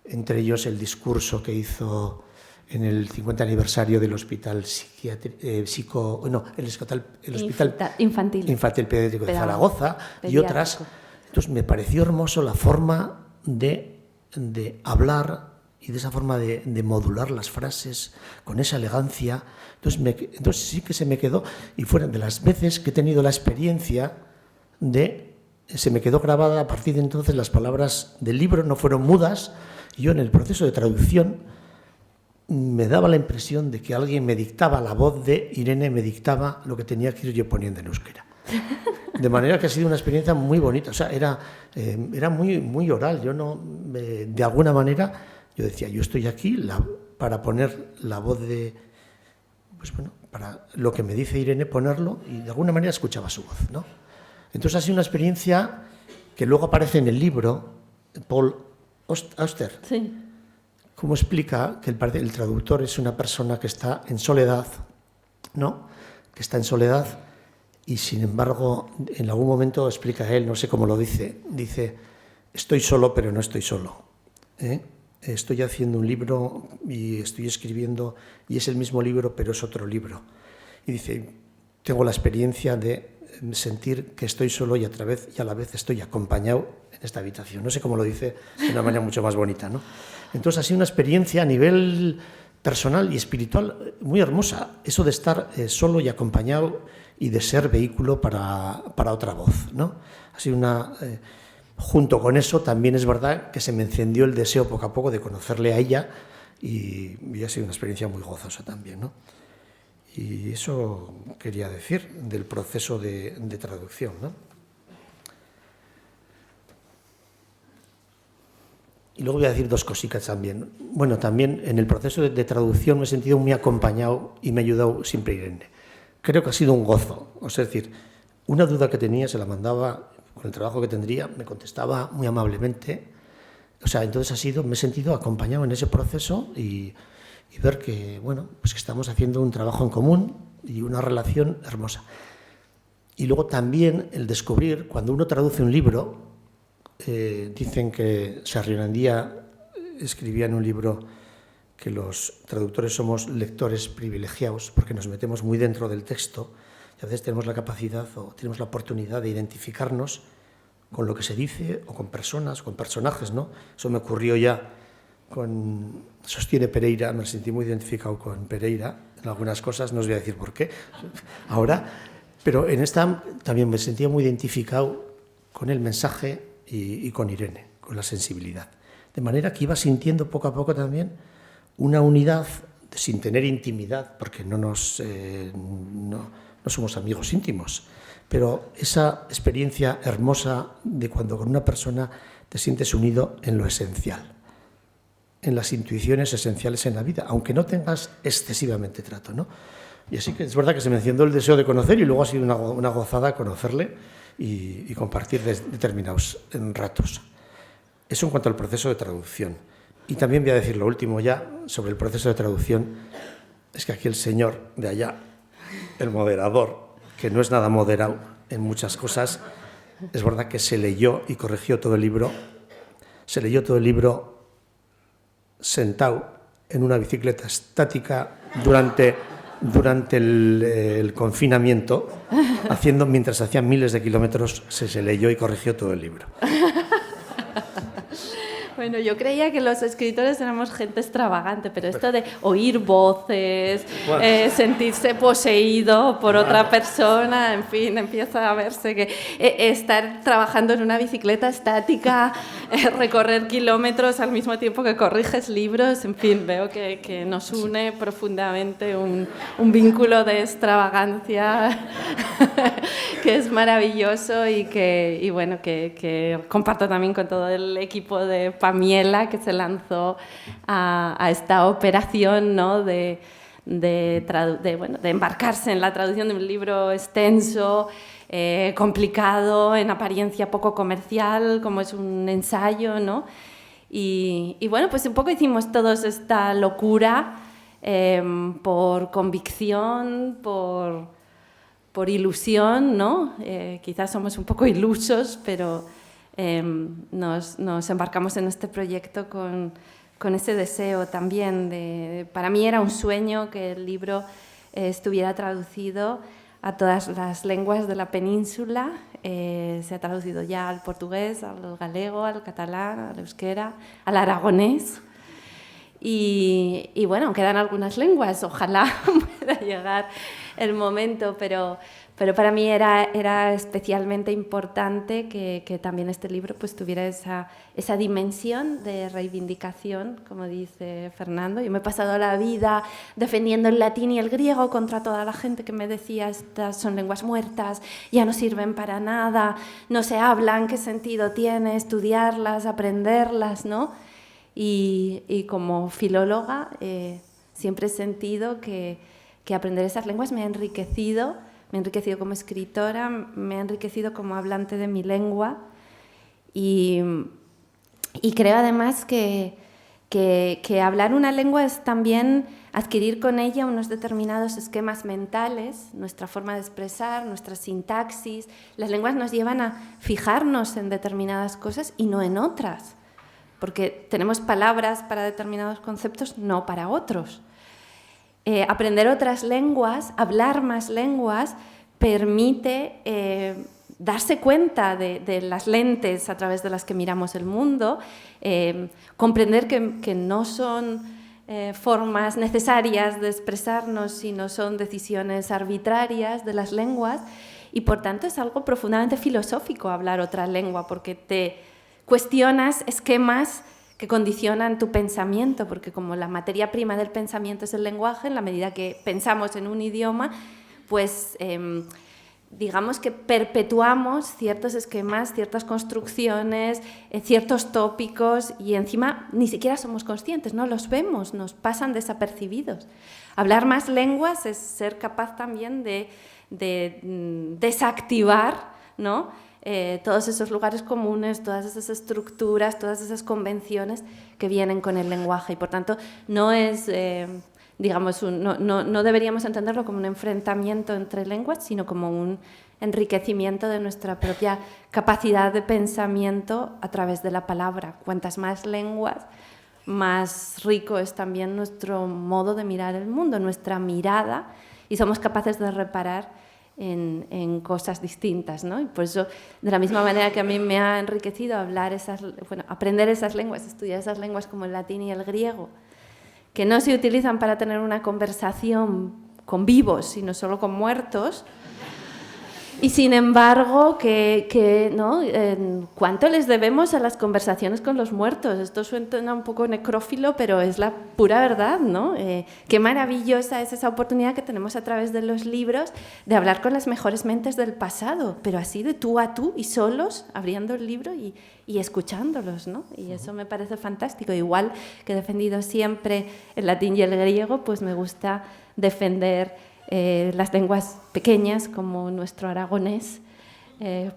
entre ellos el discurso que hizo en el 50 aniversario del Hospital Infantil Pediátrico de Zaragoza y otras. Entonces me pareció hermoso la forma de hablar y de esa forma de modular las frases con esa elegancia. Entonces sí que se me quedó, y fueron de las veces que he tenido la experiencia se me quedó grabada. A partir de entonces las palabras del libro no fueron mudas. Yo en el proceso de traducción me daba la impresión de que alguien me dictaba, la voz de Irene me dictaba lo que tenía que ir yo poniendo en euskera. De manera que ha sido una experiencia muy bonita. O sea, era muy, muy oral. Yo no, de alguna manera, yo decía, yo estoy aquí para poner la voz de, pues bueno, para lo que me dice Irene ponerlo, y de alguna manera escuchaba su voz, ¿no? Entonces ha sido una experiencia que luego aparece en el libro, Paul Auster. Sí. Cómo explica que el traductor es una persona que está en soledad, ¿no? Que está en soledad y, sin embargo, en algún momento explica él, no sé cómo lo dice, estoy solo pero no estoy solo. Estoy haciendo un libro y estoy escribiendo y es el mismo libro pero es otro libro. Y dice, tengo la experiencia de sentir que estoy solo y a la vez estoy acompañado en esta habitación. No sé cómo lo dice de una manera mucho más bonita, ¿no? Entonces ha sido una experiencia a nivel personal y espiritual muy hermosa, eso de estar solo y acompañado y de ser vehículo para otra voz, ¿no? Ha sido junto con eso también es verdad que se me encendió el deseo poco a poco de conocerle a ella y ha sido una experiencia muy gozosa también, ¿no? Y eso quería decir del proceso de traducción, ¿no? Y luego voy a decir dos cositas también. Bueno, también en el proceso de traducción me he sentido muy acompañado y me ha ayudado siempre Irene. Creo que ha sido un gozo. O sea, es decir, una duda que tenía se la mandaba con el trabajo que tendría, me contestaba muy amablemente. O sea, entonces me he sentido acompañado en ese proceso y ver que, bueno, pues que estamos haciendo un trabajo en común y una relación hermosa. Y luego también el descubrir, cuando uno traduce un libro, dicen que Sarriondía escribía en un libro que los traductores somos lectores privilegiados porque nos metemos muy dentro del texto y a veces tenemos la capacidad o tenemos la oportunidad de identificarnos con lo que se dice o con personas, con personajes, ¿no? Eso me ocurrió ya con Sostiene Pereira, me sentí muy identificado con Pereira en algunas cosas, no os voy a decir por qué ahora, pero en esta también me sentía muy identificado con el mensaje y con Irene, con la sensibilidad. De manera que iba sintiendo poco a poco también una unidad sin tener intimidad, porque no somos amigos íntimos, pero esa experiencia hermosa de cuando con una persona te sientes unido en lo esencial, en las intuiciones esenciales en la vida, aunque no tengas excesivamente trato, ¿no? Y así que es verdad que se me encendió el deseo de conocer y luego ha sido una gozada conocerle y compartir determinados ratos. Eso en cuanto al proceso de traducción. Y también voy a decir lo último ya sobre el proceso de traducción, es que aquí el señor de allá, el moderador, que no es nada moderado en muchas cosas, es verdad que se leyó y corrigió todo el libro, sentado en una bicicleta estática durante el confinamiento, mientras hacían miles de kilómetros, se leyó y corrigió todo el libro. Bueno, yo creía que los escritores éramos gente extravagante, pero esto de oír voces, sentirse poseído por otra persona, en fin, empieza a verse que estar trabajando en una bicicleta estática, recorrer kilómetros al mismo tiempo que corriges libros, en fin, veo que nos une profundamente un vínculo de extravagancia que es maravilloso y que comparto también con todo el equipo de Pamiela, que se lanzó a esta operación, ¿no?, de de embarcarse en la traducción de un libro extenso, complicado, en apariencia poco comercial, como es un ensayo, ¿no? Y bueno, pues un poco hicimos todos esta locura por convicción, por ilusión, ¿no? Quizás somos un poco ilusos, pero nos embarcamos en este proyecto con ese deseo también. Para mí era un sueño que el libro estuviera traducido a todas las lenguas de la península. Se ha traducido ya al portugués, al galego, al catalán, al euskera, al aragonés. Y bueno, quedan algunas lenguas, ojalá pueda llegar el momento, pero para mí era especialmente importante que también este libro pues tuviera esa dimensión de reivindicación, como dice Fernando. Yo me he pasado la vida defendiendo el latín y el griego contra toda la gente que me decía estas son lenguas muertas, ya no sirven para nada, no se hablan, ¿qué sentido tiene estudiarlas, aprenderlas, ¿no? Y como filóloga siempre he sentido que aprender esas lenguas me ha enriquecido como escritora, me ha enriquecido como hablante de mi lengua y creo además que hablar una lengua es también adquirir con ella unos determinados esquemas mentales, nuestra forma de expresar, nuestra sintaxis. Las lenguas nos llevan a fijarnos en determinadas cosas y no en otras, porque tenemos palabras para determinados conceptos, no para otros. Aprender otras lenguas, hablar más lenguas, permite darse cuenta de las lentes a través de las que miramos el mundo, comprender que no son formas necesarias de expresarnos, sino son decisiones arbitrarias de las lenguas, y por tanto es algo profundamente filosófico hablar otra lengua, porque te cuestionas esquemas que condicionan tu pensamiento, porque como la materia prima del pensamiento es el lenguaje, en la medida que pensamos en un idioma, pues digamos que perpetuamos ciertos esquemas, ciertas construcciones, ciertos tópicos, y encima ni siquiera somos conscientes, no los vemos, nos pasan desapercibidos. Hablar más lenguas es ser capaz también de desactivar, ¿no? Todos esos lugares comunes, todas esas estructuras, todas esas convenciones que vienen con el lenguaje, y por tanto no es, no deberíamos entenderlo como un enfrentamiento entre lenguas, sino como un enriquecimiento de nuestra propia capacidad de pensamiento a través de la palabra. Cuantas más lenguas, más rico es también nuestro modo de mirar el mundo, nuestra mirada, y somos capaces de reparar en cosas distintas, ¿no? Y por eso, de la misma manera que a mí me ha enriquecido aprender esas lenguas, estudiar esas lenguas como el latín y el griego, que no se utilizan para tener una conversación con vivos, sino solo con muertos, y sin embargo, ¿no? ¿Cuánto les debemos a las conversaciones con los muertos? Esto suena un poco necrófilo, pero es la pura verdad, ¿no? Qué maravillosa es esa oportunidad que tenemos a través de los libros de hablar con las mejores mentes del pasado, pero así de tú a tú y solos, abriendo el libro y escuchándolos, ¿no? Y eso me parece fantástico. Igual que he defendido siempre el latín y el griego, pues me gusta defender las lenguas pequeñas como nuestro aragonés,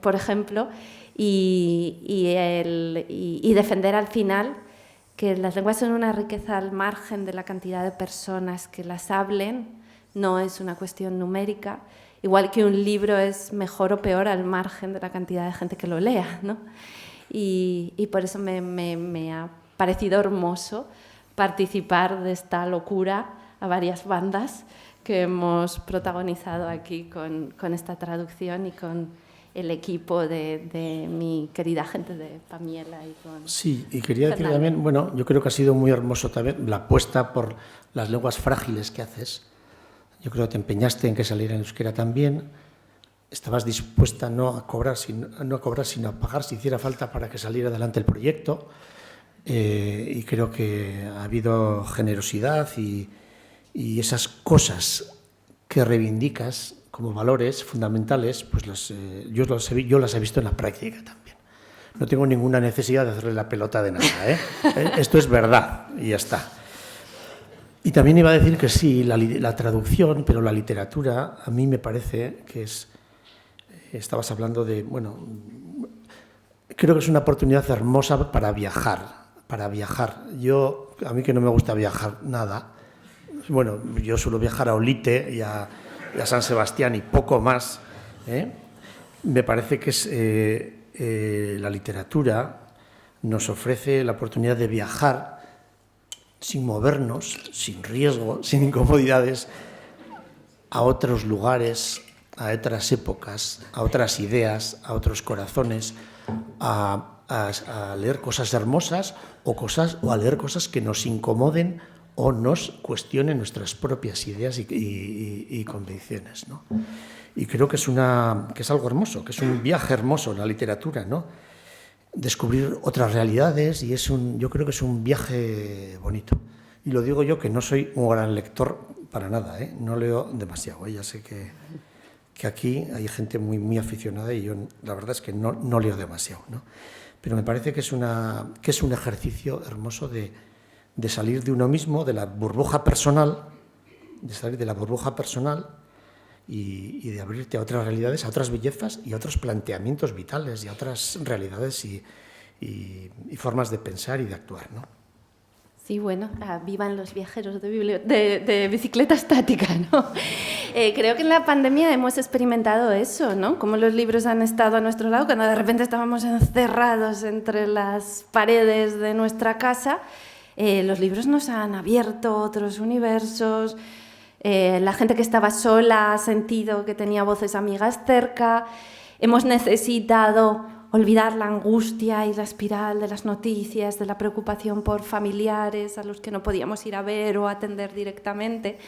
por ejemplo, y defender al final que las lenguas son una riqueza al margen de la cantidad de personas que las hablen, no es una cuestión numérica, igual que un libro es mejor o peor al margen de la cantidad de gente que lo lea, ¿no? Y por eso me ha parecido hermoso participar de esta locura a varias bandas que hemos protagonizado aquí con esta traducción y con el equipo de mi querida gente de Pamiela y con Sí, y quería decir Fernando. también, bueno, yo creo que ha sido muy hermoso también la apuesta por las lenguas frágiles que haces. Yo creo que te empeñaste en que saliera en euskera también. Estabas dispuesta no a cobrar, sino a pagar si hiciera falta para que saliera adelante el proyecto. Y creo que ha habido generosidad y esas cosas que reivindicas como valores fundamentales, pues yo las he visto en la práctica también. No tengo ninguna necesidad de hacerle la pelota de nada, ¿eh? Esto es verdad y ya está. Y también iba a decir que sí, la traducción, pero la literatura, a mí me parece que es... Estabas hablando de, bueno, creo que es una oportunidad hermosa para viajar. A mí que no me gusta viajar nada, bueno, yo suelo viajar a Olite y a San Sebastián y poco más, me parece que la literatura nos ofrece la oportunidad de viajar sin movernos, sin riesgo, sin incomodidades, a otros lugares, a otras épocas, a otras ideas, a otros corazones, a leer cosas hermosas o a leer cosas que nos incomoden o nos cuestionen nuestras propias ideas y convicciones, ¿no? Y creo que es algo hermoso, que es un viaje hermoso la literatura, ¿no? Descubrir otras realidades y yo creo que es un viaje bonito. Y lo digo yo, que no soy un gran lector para nada, no leo demasiado, ya sé que aquí hay gente muy, muy aficionada y yo la verdad es que no leo demasiado, ¿no? Pero me parece que es un ejercicio hermoso de salir de uno mismo, de la burbuja personal, y de abrirte a otras realidades, a otras bellezas y a otros planteamientos vitales y a otras realidades y formas de pensar y de actuar, ¿no? Sí, bueno, vivan los viajeros de bicicleta estática, ¿no? Creo que en la pandemia hemos experimentado eso, ¿no? Como los libros han estado a nuestro lado, cuando de repente estábamos encerrados entre las paredes de nuestra casa, los libros nos han abierto otros universos, la gente que estaba sola ha sentido que tenía voces amigas cerca, hemos necesitado olvidar la angustia y la espiral de las noticias, de la preocupación por familiares a los que no podíamos ir a ver o atender directamente.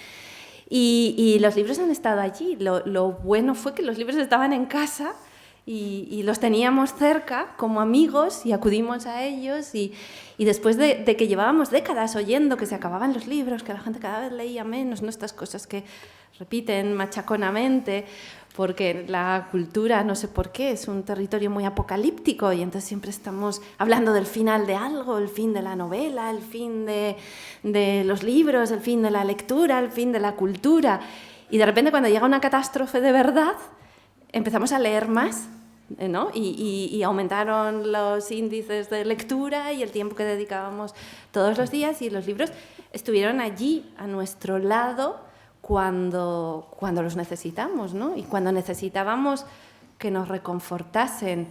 Y los libros han estado allí. Lo bueno fue que los libros estaban en casa y los teníamos cerca como amigos y acudimos a ellos. Y después de que llevábamos décadas oyendo que se acababan los libros, que la gente cada vez leía menos, ¿no? Estas cosas que repiten machaconamente, porque la cultura, no sé por qué, es un territorio muy apocalíptico y entonces siempre estamos hablando del final de algo, el fin de la novela, el fin de los libros, el fin de la lectura, el fin de la cultura. Y de repente cuando llega una catástrofe de verdad, empezamos a leer más, ¿no? Y aumentaron los índices de lectura y el tiempo que dedicábamos todos los días, y los libros estuvieron allí, a nuestro lado, cuando los necesitamos, ¿no? Y cuando necesitábamos que nos reconfortasen.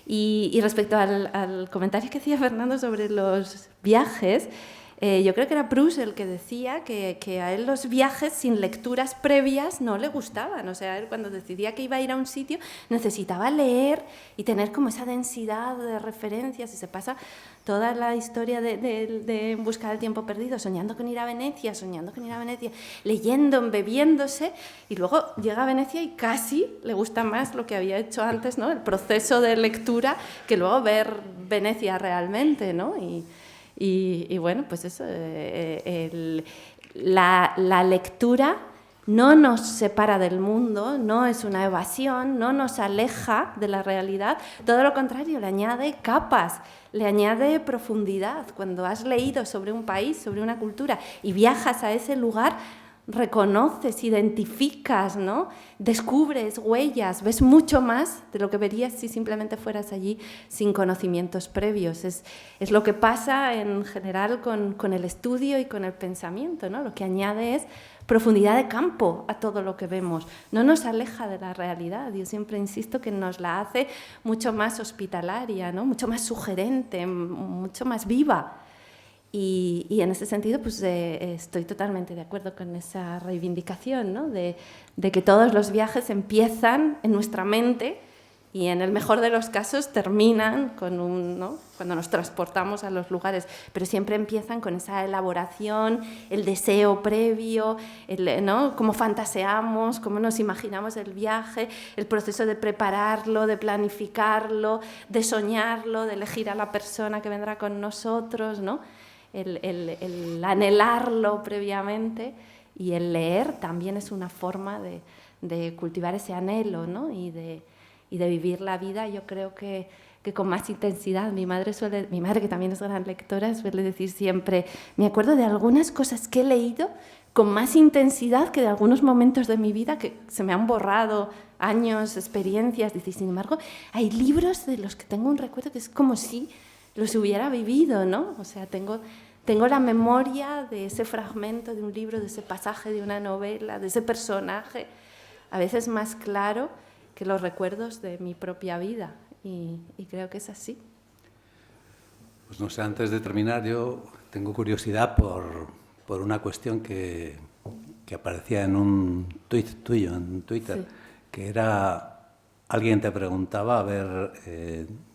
Y respecto al comentario que hacía Fernando sobre los viajes, yo creo que era Proust el que decía que a él los viajes sin lecturas previas no le gustaban. O sea, él cuando decidía que iba a ir a un sitio necesitaba leer y tener como esa densidad de referencias, y se pasa toda la historia de En busca del tiempo perdido, soñando con ir a Venecia, leyendo, embebiéndose, y luego llega a Venecia y casi le gusta más lo que había hecho antes, ¿no? El proceso de lectura, que luego ver Venecia realmente, ¿no? Y bueno, pues eso, la lectura no nos separa del mundo, no es una evasión, no nos aleja de la realidad, todo lo contrario, le añade capas, le añade profundidad. Cuando has leído sobre un país, sobre una cultura y viajas a ese lugar, reconoces, identificas, ¿no? Descubres huellas, ves mucho más de lo que verías si simplemente fueras allí sin conocimientos previos. Es lo que pasa en general con el estudio y con el pensamiento, ¿no? Lo que añade es profundidad de campo a todo lo que vemos. No nos aleja de la realidad. Yo siempre insisto que nos la hace mucho más hospitalaria, ¿no? Mucho más sugerente, mucho más viva. Y en ese sentido, pues estoy totalmente de acuerdo con esa reivindicación, ¿no? de que todos los viajes empiezan en nuestra mente y en el mejor de los casos terminan con ¿no? Cuando nos transportamos a los lugares, pero siempre empiezan con esa elaboración, el deseo previo, ¿no? Cómo fantaseamos, cómo nos imaginamos el viaje, el proceso de prepararlo, de planificarlo, de soñarlo, de elegir a la persona que vendrá con nosotros, ¿no? El anhelarlo previamente, y el leer también es una forma de cultivar ese anhelo, ¿no? y de vivir la vida. Yo creo que que con más intensidad. Mi madre, que también es gran lectora, suele decir siempre, me acuerdo de algunas cosas que he leído con más intensidad que de algunos momentos de mi vida que se me han borrado, años, experiencias. Dice, sin embargo, hay libros de los que tengo un recuerdo que es como si los hubiera vivido, ¿no? O sea, tengo la memoria de ese fragmento de un libro, de ese pasaje de una novela, de ese personaje, a veces más claro que los recuerdos de mi propia vida. Y creo que es así. Pues no sé, antes de terminar, yo tengo curiosidad por una cuestión que aparecía en un tuit tuyo, en Twitter, sí, que era, alguien te preguntaba, a ver,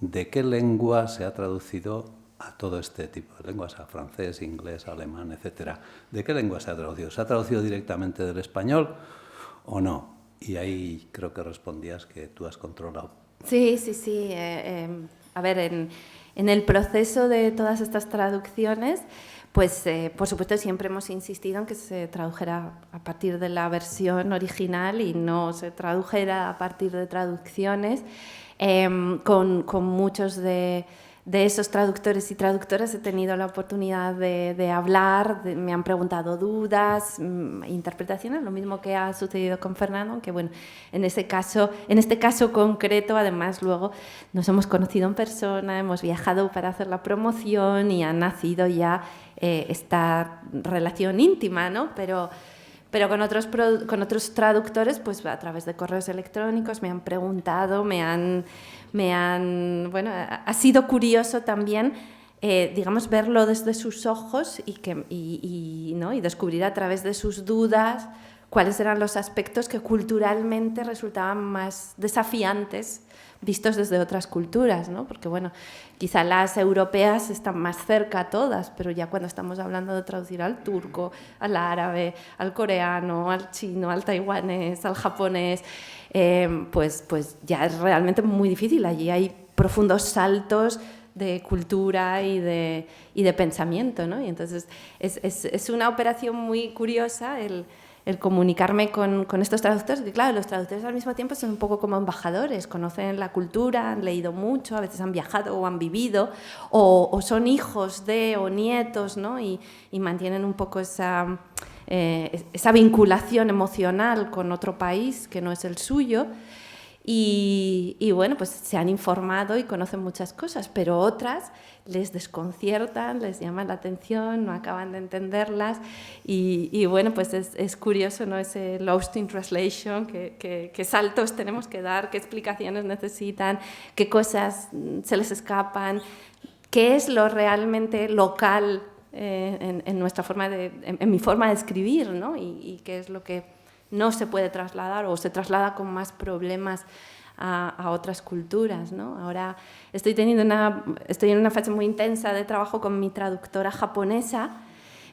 ¿de qué lengua se ha traducido a todo este tipo de lenguas? A francés, inglés, alemán, etcétera. ¿De qué lengua se ha traducido? ¿Se ha traducido directamente del español o no? Y ahí creo que respondías que tú has controlado. Sí. A ver, en el proceso de todas estas traducciones, pues por supuesto siempre hemos insistido en que se tradujera a partir de la versión original y no se tradujera a partir de traducciones. Con muchos de esos traductores y traductoras he tenido la oportunidad de hablar, me han preguntado dudas, interpretaciones, lo mismo que ha sucedido con Fernando, aunque bueno, en este caso concreto, además luego nos hemos conocido en persona, hemos viajado para hacer la promoción y ha nacido ya esta relación íntima, ¿no? Pero con otros traductores, pues a través de correos electrónicos me han preguntado, bueno, ha sido curioso también, digamos, verlo desde sus ojos y descubrir a través de sus dudas cuáles eran los aspectos que culturalmente resultaban más desafiantes vistos desde otras culturas, ¿no? Porque, bueno, quizá las europeas están más cerca a todas, pero ya cuando estamos hablando de traducir al turco, al árabe, al coreano, al chino, al taiwanés, al japonés, pues ya es realmente muy difícil. Allí hay profundos saltos de cultura y de pensamiento, ¿no? Y entonces es una operación muy curiosa el comunicarme con estos traductores, que claro, los traductores al mismo tiempo son un poco como embajadores, conocen la cultura, han leído mucho, a veces han viajado o han vivido, o son hijos de o nietos, ¿no? Y mantienen un poco esa vinculación emocional con otro país que no es el suyo. Y bueno, pues se han informado y conocen muchas cosas, pero otras les desconciertan, les llaman la atención, no acaban de entenderlas y bueno, pues es curioso, ¿no? Ese lost in translation, qué saltos tenemos que dar, qué explicaciones necesitan, qué cosas se les escapan, qué es lo realmente local en nuestra forma en mi forma de escribir, ¿no? Y qué es lo que no se puede trasladar o se traslada con más problemas a otras culturas, ¿no? Ahora estoy en una fase muy intensa de trabajo con mi traductora japonesa,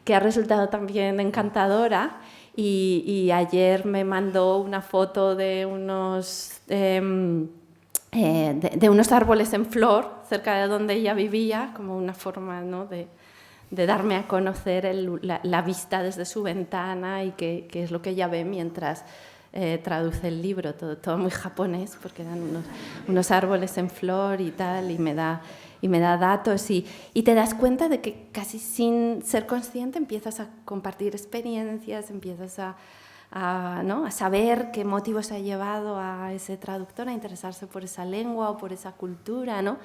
que ha resultado también encantadora, y ayer me mandó una foto de unos árboles en flor cerca de donde ella vivía, como una forma, ¿no?, de darme a conocer la vista desde su ventana y qué es lo que ella ve mientras traduce el libro, todo muy japonés, porque eran unos árboles en flor y tal, y me da datos y te das cuenta de que casi sin ser consciente empiezas a compartir experiencias, empiezas a saber qué motivos ha llevado a ese traductor a interesarse por esa lengua o por esa cultura, ¿no?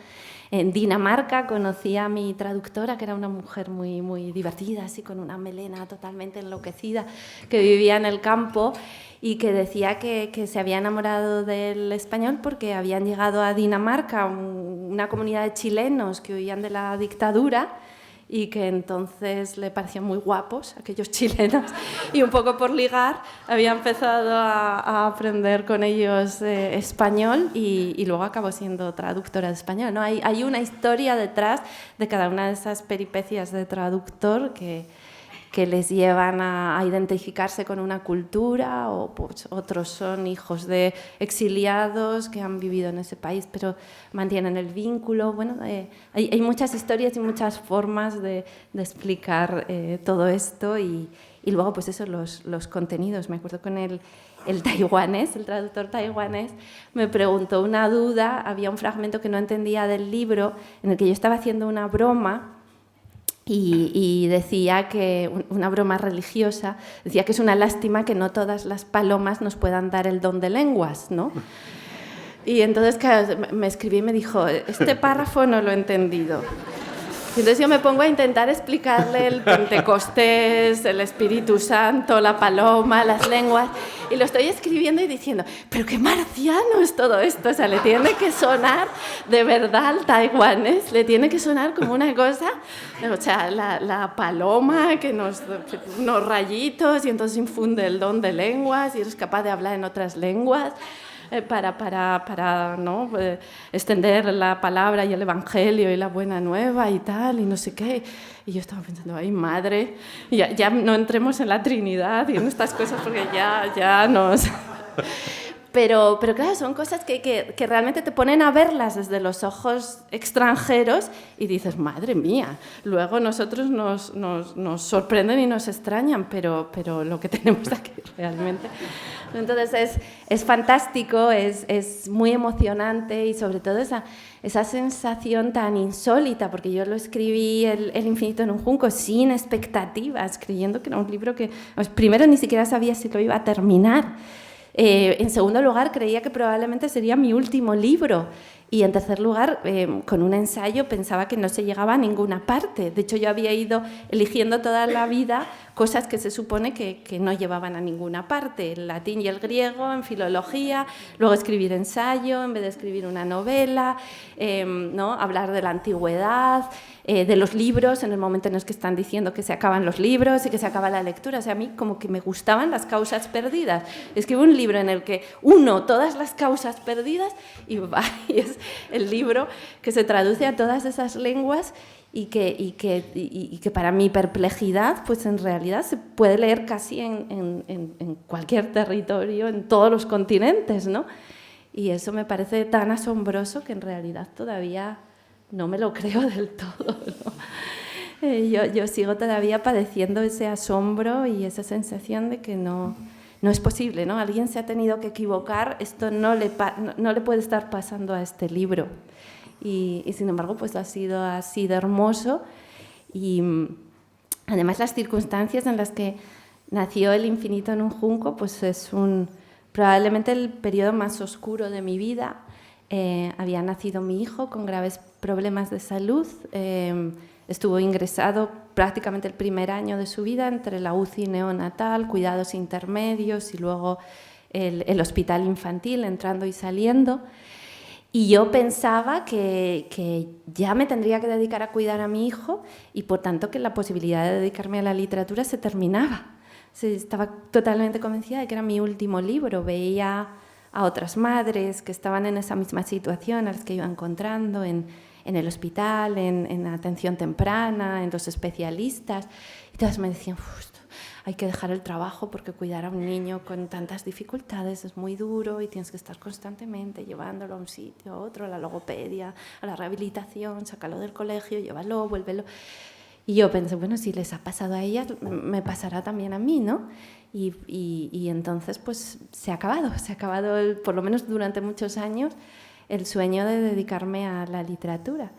En Dinamarca conocí a mi traductora, que era una mujer muy, muy divertida, así con una melena totalmente enloquecida, que vivía en el campo y que decía que se había enamorado del español porque habían llegado a Dinamarca una comunidad de chilenos que huían de la dictadura y que entonces le parecían muy guapos aquellos chilenos y un poco por ligar había empezado a aprender con ellos español y luego acabó siendo traductora de español, ¿no? Hay una historia detrás de cada una de esas peripecias de traductor que les llevan a identificarse con una cultura, o pues, otros son hijos de exiliados que han vivido en ese país pero mantienen el vínculo. Bueno, hay muchas historias y muchas formas de explicar todo esto y Y luego, pues eso, los contenidos. Me acuerdo con el taiwanés, el traductor taiwanés, me preguntó una duda, había un fragmento que no entendía del libro en el que yo estaba haciendo una broma y decía que, una broma religiosa, decía que es una lástima que no todas las palomas nos puedan dar el don de lenguas, ¿no? Y entonces, claro, me escribí y me dijo, este párrafo no lo he entendido. Y entonces yo me pongo a intentar explicarle el Pentecostés, el Espíritu Santo, la paloma, las lenguas, y lo estoy escribiendo y diciendo, pero qué marciano es todo esto, o sea, le tiene que sonar de verdad al taiwanés, le tiene que sonar como una cosa, o sea, la paloma que unos rayitos y entonces infunde el don de lenguas y eres capaz de hablar en otras lenguas. Para ¿no? extender la palabra y el evangelio y la buena nueva y tal, y no sé qué. Y yo estaba pensando, ay, madre, ya no entremos en la Trinidad y en estas cosas porque ya nos... Pero claro, son cosas que realmente te ponen a verlas desde los ojos extranjeros y dices, madre mía, luego nosotros nos sorprenden y nos extrañan, pero lo que tenemos aquí realmente... Entonces es fantástico, es muy emocionante y sobre todo esa sensación tan insólita, porque yo lo escribí El infinito en un junco sin expectativas, creyendo que era un libro que primero ni siquiera sabía si lo iba a terminar. En segundo lugar, creía que probablemente sería mi último libro. Y en tercer lugar, con un ensayo pensaba que no se llegaba a ninguna parte. De hecho, yo había ido eligiendo toda la vida cosas que se supone que no llevaban a ninguna parte. El latín y el griego, en filología, luego escribir ensayo en vez de escribir una novela, ¿no? Hablar de la antigüedad, de los libros, en el momento en el que están diciendo que se acaban los libros y que se acaba la lectura. O sea, a mí como que me gustaban las causas perdidas. Escribo un libro en el que uno todas las causas perdidas y es el libro que se traduce a todas esas lenguas y que para mi perplejidad, pues en realidad se puede leer casi en cualquier territorio, en todos los continentes, ¿no? Y eso me parece tan asombroso que en realidad todavía no me lo creo del todo, ¿no? Yo sigo todavía padeciendo ese asombro y esa sensación de que no es posible, ¿no? Alguien se ha tenido que equivocar, esto no le puede estar pasando a este libro. Y sin embargo, pues ha sido así de hermoso. Y además las circunstancias en las que nació El infinito en un junco, pues es probablemente el periodo más oscuro de mi vida. Había nacido mi hijo con graves problemas de salud. Estuvo ingresado prácticamente el primer año de su vida entre la UCI neonatal, cuidados intermedios y luego el hospital infantil, entrando y saliendo. Y yo pensaba que ya me tendría que dedicar a cuidar a mi hijo y por tanto que la posibilidad de dedicarme a la literatura se terminaba. Estaba totalmente convencida de que era mi último libro. Veía a otras madres que estaban en esa misma situación, a las que iba encontrando en el hospital, en atención temprana, en los especialistas. Y todas me decían, hay que dejar el trabajo porque cuidar a un niño con tantas dificultades es muy duro y tienes que estar constantemente llevándolo a un sitio, a otro, a la logopedia, a la rehabilitación, sácalo del colegio, llévalo, vuélvelo. Y yo pensé, bueno, si les ha pasado a ellas, me pasará también a mí, ¿no? Y entonces pues se ha acabado por lo menos durante muchos años, el sueño de dedicarme a la literatura.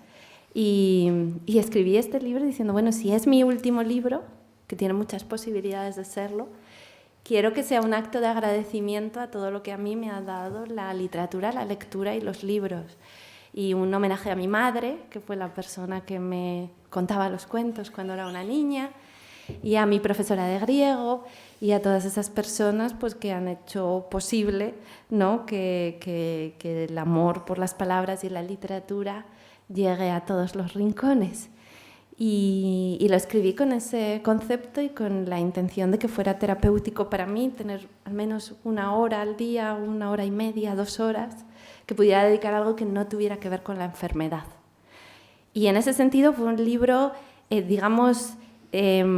Y escribí este libro diciendo, bueno, si es mi último libro, que tiene muchas posibilidades de serlo, quiero que sea un acto de agradecimiento a todo lo que a mí me ha dado la literatura, la lectura y los libros. Y un homenaje a mi madre, que fue la persona que me contaba los cuentos cuando era una niña, y a mi profesora de griego, y a todas esas personas pues, que han hecho posible, ¿no? que el amor por las palabras y la literatura llegue a todos los rincones. Y lo escribí con ese concepto y con la intención de que fuera terapéutico para mí, tener al menos 1 hora al día, 1 hora y media, 2 horas, que pudiera dedicar a algo que no tuviera que ver con la enfermedad. Y en ese sentido fue un libro, digamos, que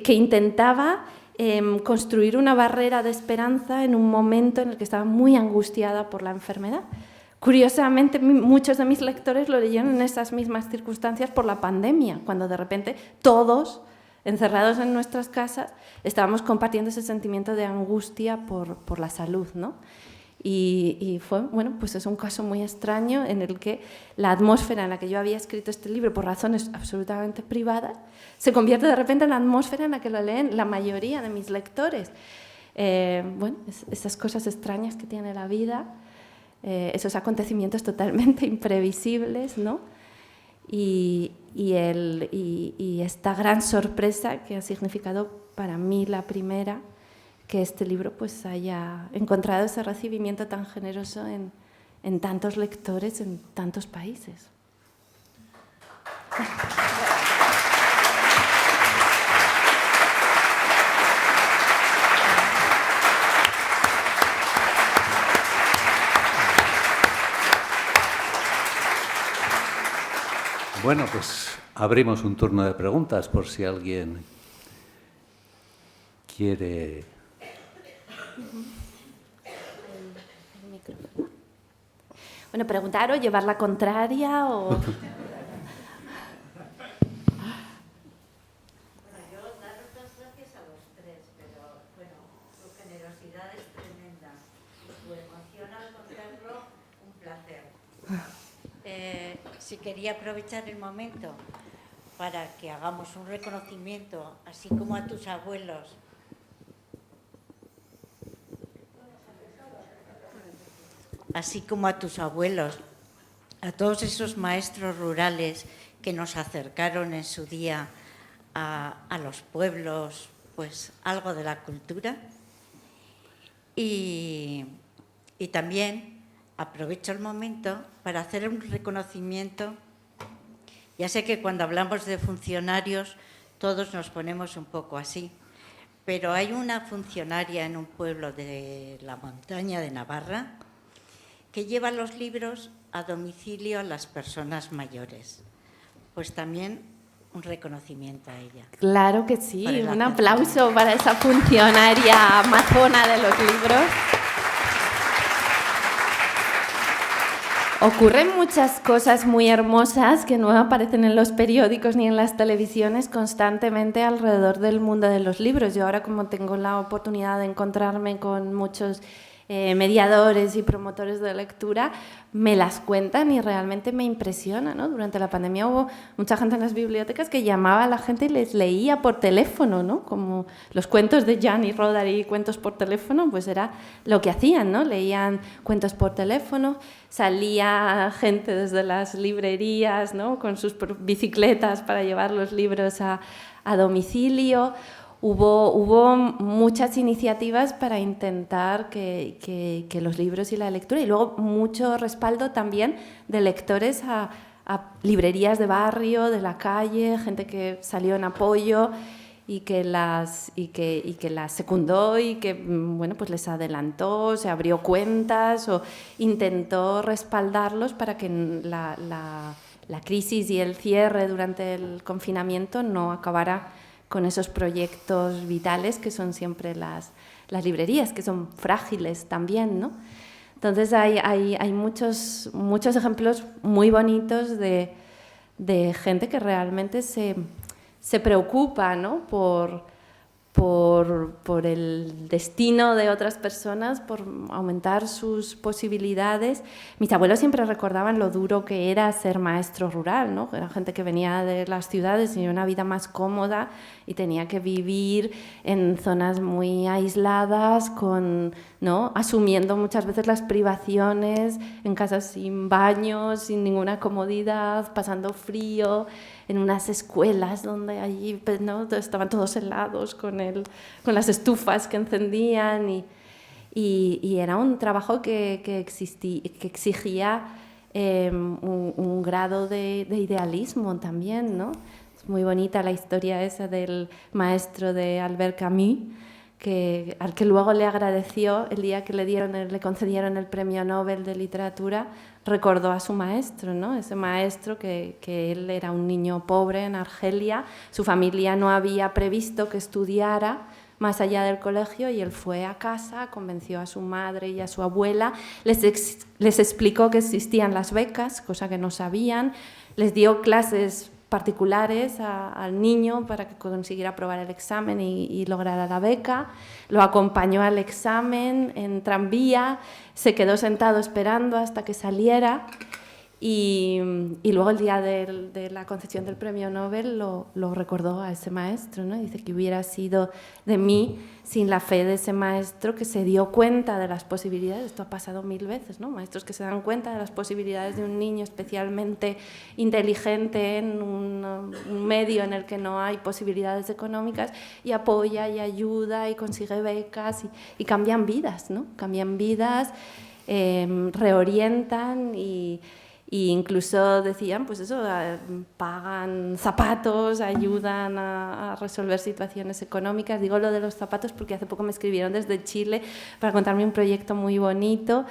intentaba construir una barrera de esperanza en un momento en el que estaba muy angustiada por la enfermedad. Curiosamente, muchos de mis lectores lo leyeron en esas mismas circunstancias por la pandemia, cuando de repente todos encerrados en nuestras casas, estábamos compartiendo ese sentimiento de angustia por la salud, ¿no? Y fue, bueno, pues es un caso muy extraño en el que la atmósfera en la que yo había escrito este libro por razones absolutamente privadas se convierte de repente en la atmósfera en la que lo leen la mayoría de mis lectores. Bueno, esas cosas extrañas que tiene la vida, esos acontecimientos totalmente imprevisibles, ¿no? Y esta gran sorpresa que ha significado para mí la primera, que este libro pues haya encontrado ese recibimiento tan generoso en tantos lectores, en tantos países. Bueno, pues abrimos un turno de preguntas por si alguien quiere. Bueno, preguntar o llevar la contraria o... Bueno, yo daros las gracias a los tres, pero bueno, su generosidad es tremenda y su emoción al contarlo, un placer. Si quería aprovechar el momento para que hagamos un reconocimiento, así como a tus abuelos, a todos esos maestros rurales que nos acercaron en su día a los pueblos, pues algo de la cultura. Y también aprovecho el momento para hacer un reconocimiento. Ya sé que cuando hablamos de funcionarios todos nos ponemos un poco así, pero hay una funcionaria en un pueblo de la montaña de Navarra que lleva los libros a domicilio a las personas mayores. Pues también un reconocimiento a ella. Claro que sí, un aplauso para esa funcionaria amazona de los libros. Ocurren muchas cosas muy hermosas que no aparecen en los periódicos ni en las televisiones constantemente alrededor del mundo de los libros. Yo ahora, como tengo la oportunidad de encontrarme con muchos mediadores y promotores de lectura, me las cuentan y realmente me impresiona, ¿no? Durante la pandemia hubo mucha gente en las bibliotecas que llamaba a la gente y les leía por teléfono, ¿no? Como los cuentos de Gianni Rodari, cuentos por teléfono, pues era lo que hacían, ¿no? Leían cuentos por teléfono, salía gente desde las librerías, ¿no? Con sus bicicletas para llevar los libros a domicilio. Hubo muchas iniciativas para intentar que los libros y la lectura, y luego mucho respaldo también de lectores a librerías de barrio, de la calle, gente que salió en apoyo y que las secundó y que, bueno, pues les adelantó, se abrió cuentas o intentó respaldarlos para que la crisis y el cierre durante el confinamiento no acabara con esos proyectos vitales que son siempre las librerías, que son frágiles también, ¿no? Entonces hay muchos ejemplos muy bonitos de gente que realmente se preocupa, ¿no? por el destino de otras personas, por aumentar sus posibilidades. Mis abuelos siempre recordaban lo duro que era ser maestro rural, ¿no? Era gente que venía de las ciudades y tenía una vida más cómoda y tenía que vivir en zonas muy aisladas, ¿no? Asumiendo muchas veces las privaciones, en casas sin baños, sin ninguna comodidad, pasando frío, en unas escuelas donde allí, pues, ¿no? Estaban todos helados con las estufas que encendían y era un trabajo que exigía un grado de idealismo también, ¿no? Es muy bonita la historia esa del maestro de Albert Camus, al que luego le agradeció el día que le concedieron el Premio Nobel de Literatura. Recordó a su maestro, ¿no? Ese maestro que él era un niño pobre en Argelia, su familia no había previsto que estudiara más allá del colegio y él fue a casa, convenció a su madre y a su abuela, les explicó que existían las becas, cosa que no sabían, les dio clases particulares al niño para que consiguiera aprobar el examen y lograra la beca. Lo acompañó al examen en tranvía, se quedó sentado esperando hasta que saliera. Y luego el día de la concesión del premio Nobel lo recordó a ese maestro, ¿no? Dice que hubiera sido de mí sin la fe de ese maestro que se dio cuenta de las posibilidades. Esto ha pasado 1000 veces, ¿no? Maestros que se dan cuenta de las posibilidades de un niño especialmente inteligente en un medio en el que no hay posibilidades económicas y apoya y ayuda y consigue becas y cambian vidas, ¿no? Cambian vidas, reorientan y incluso decían, pues eso, pagan zapatos, ayudan a resolver situaciones económicas. Digo lo de los zapatos porque hace poco me escribieron desde Chile para contarme un proyecto muy bonito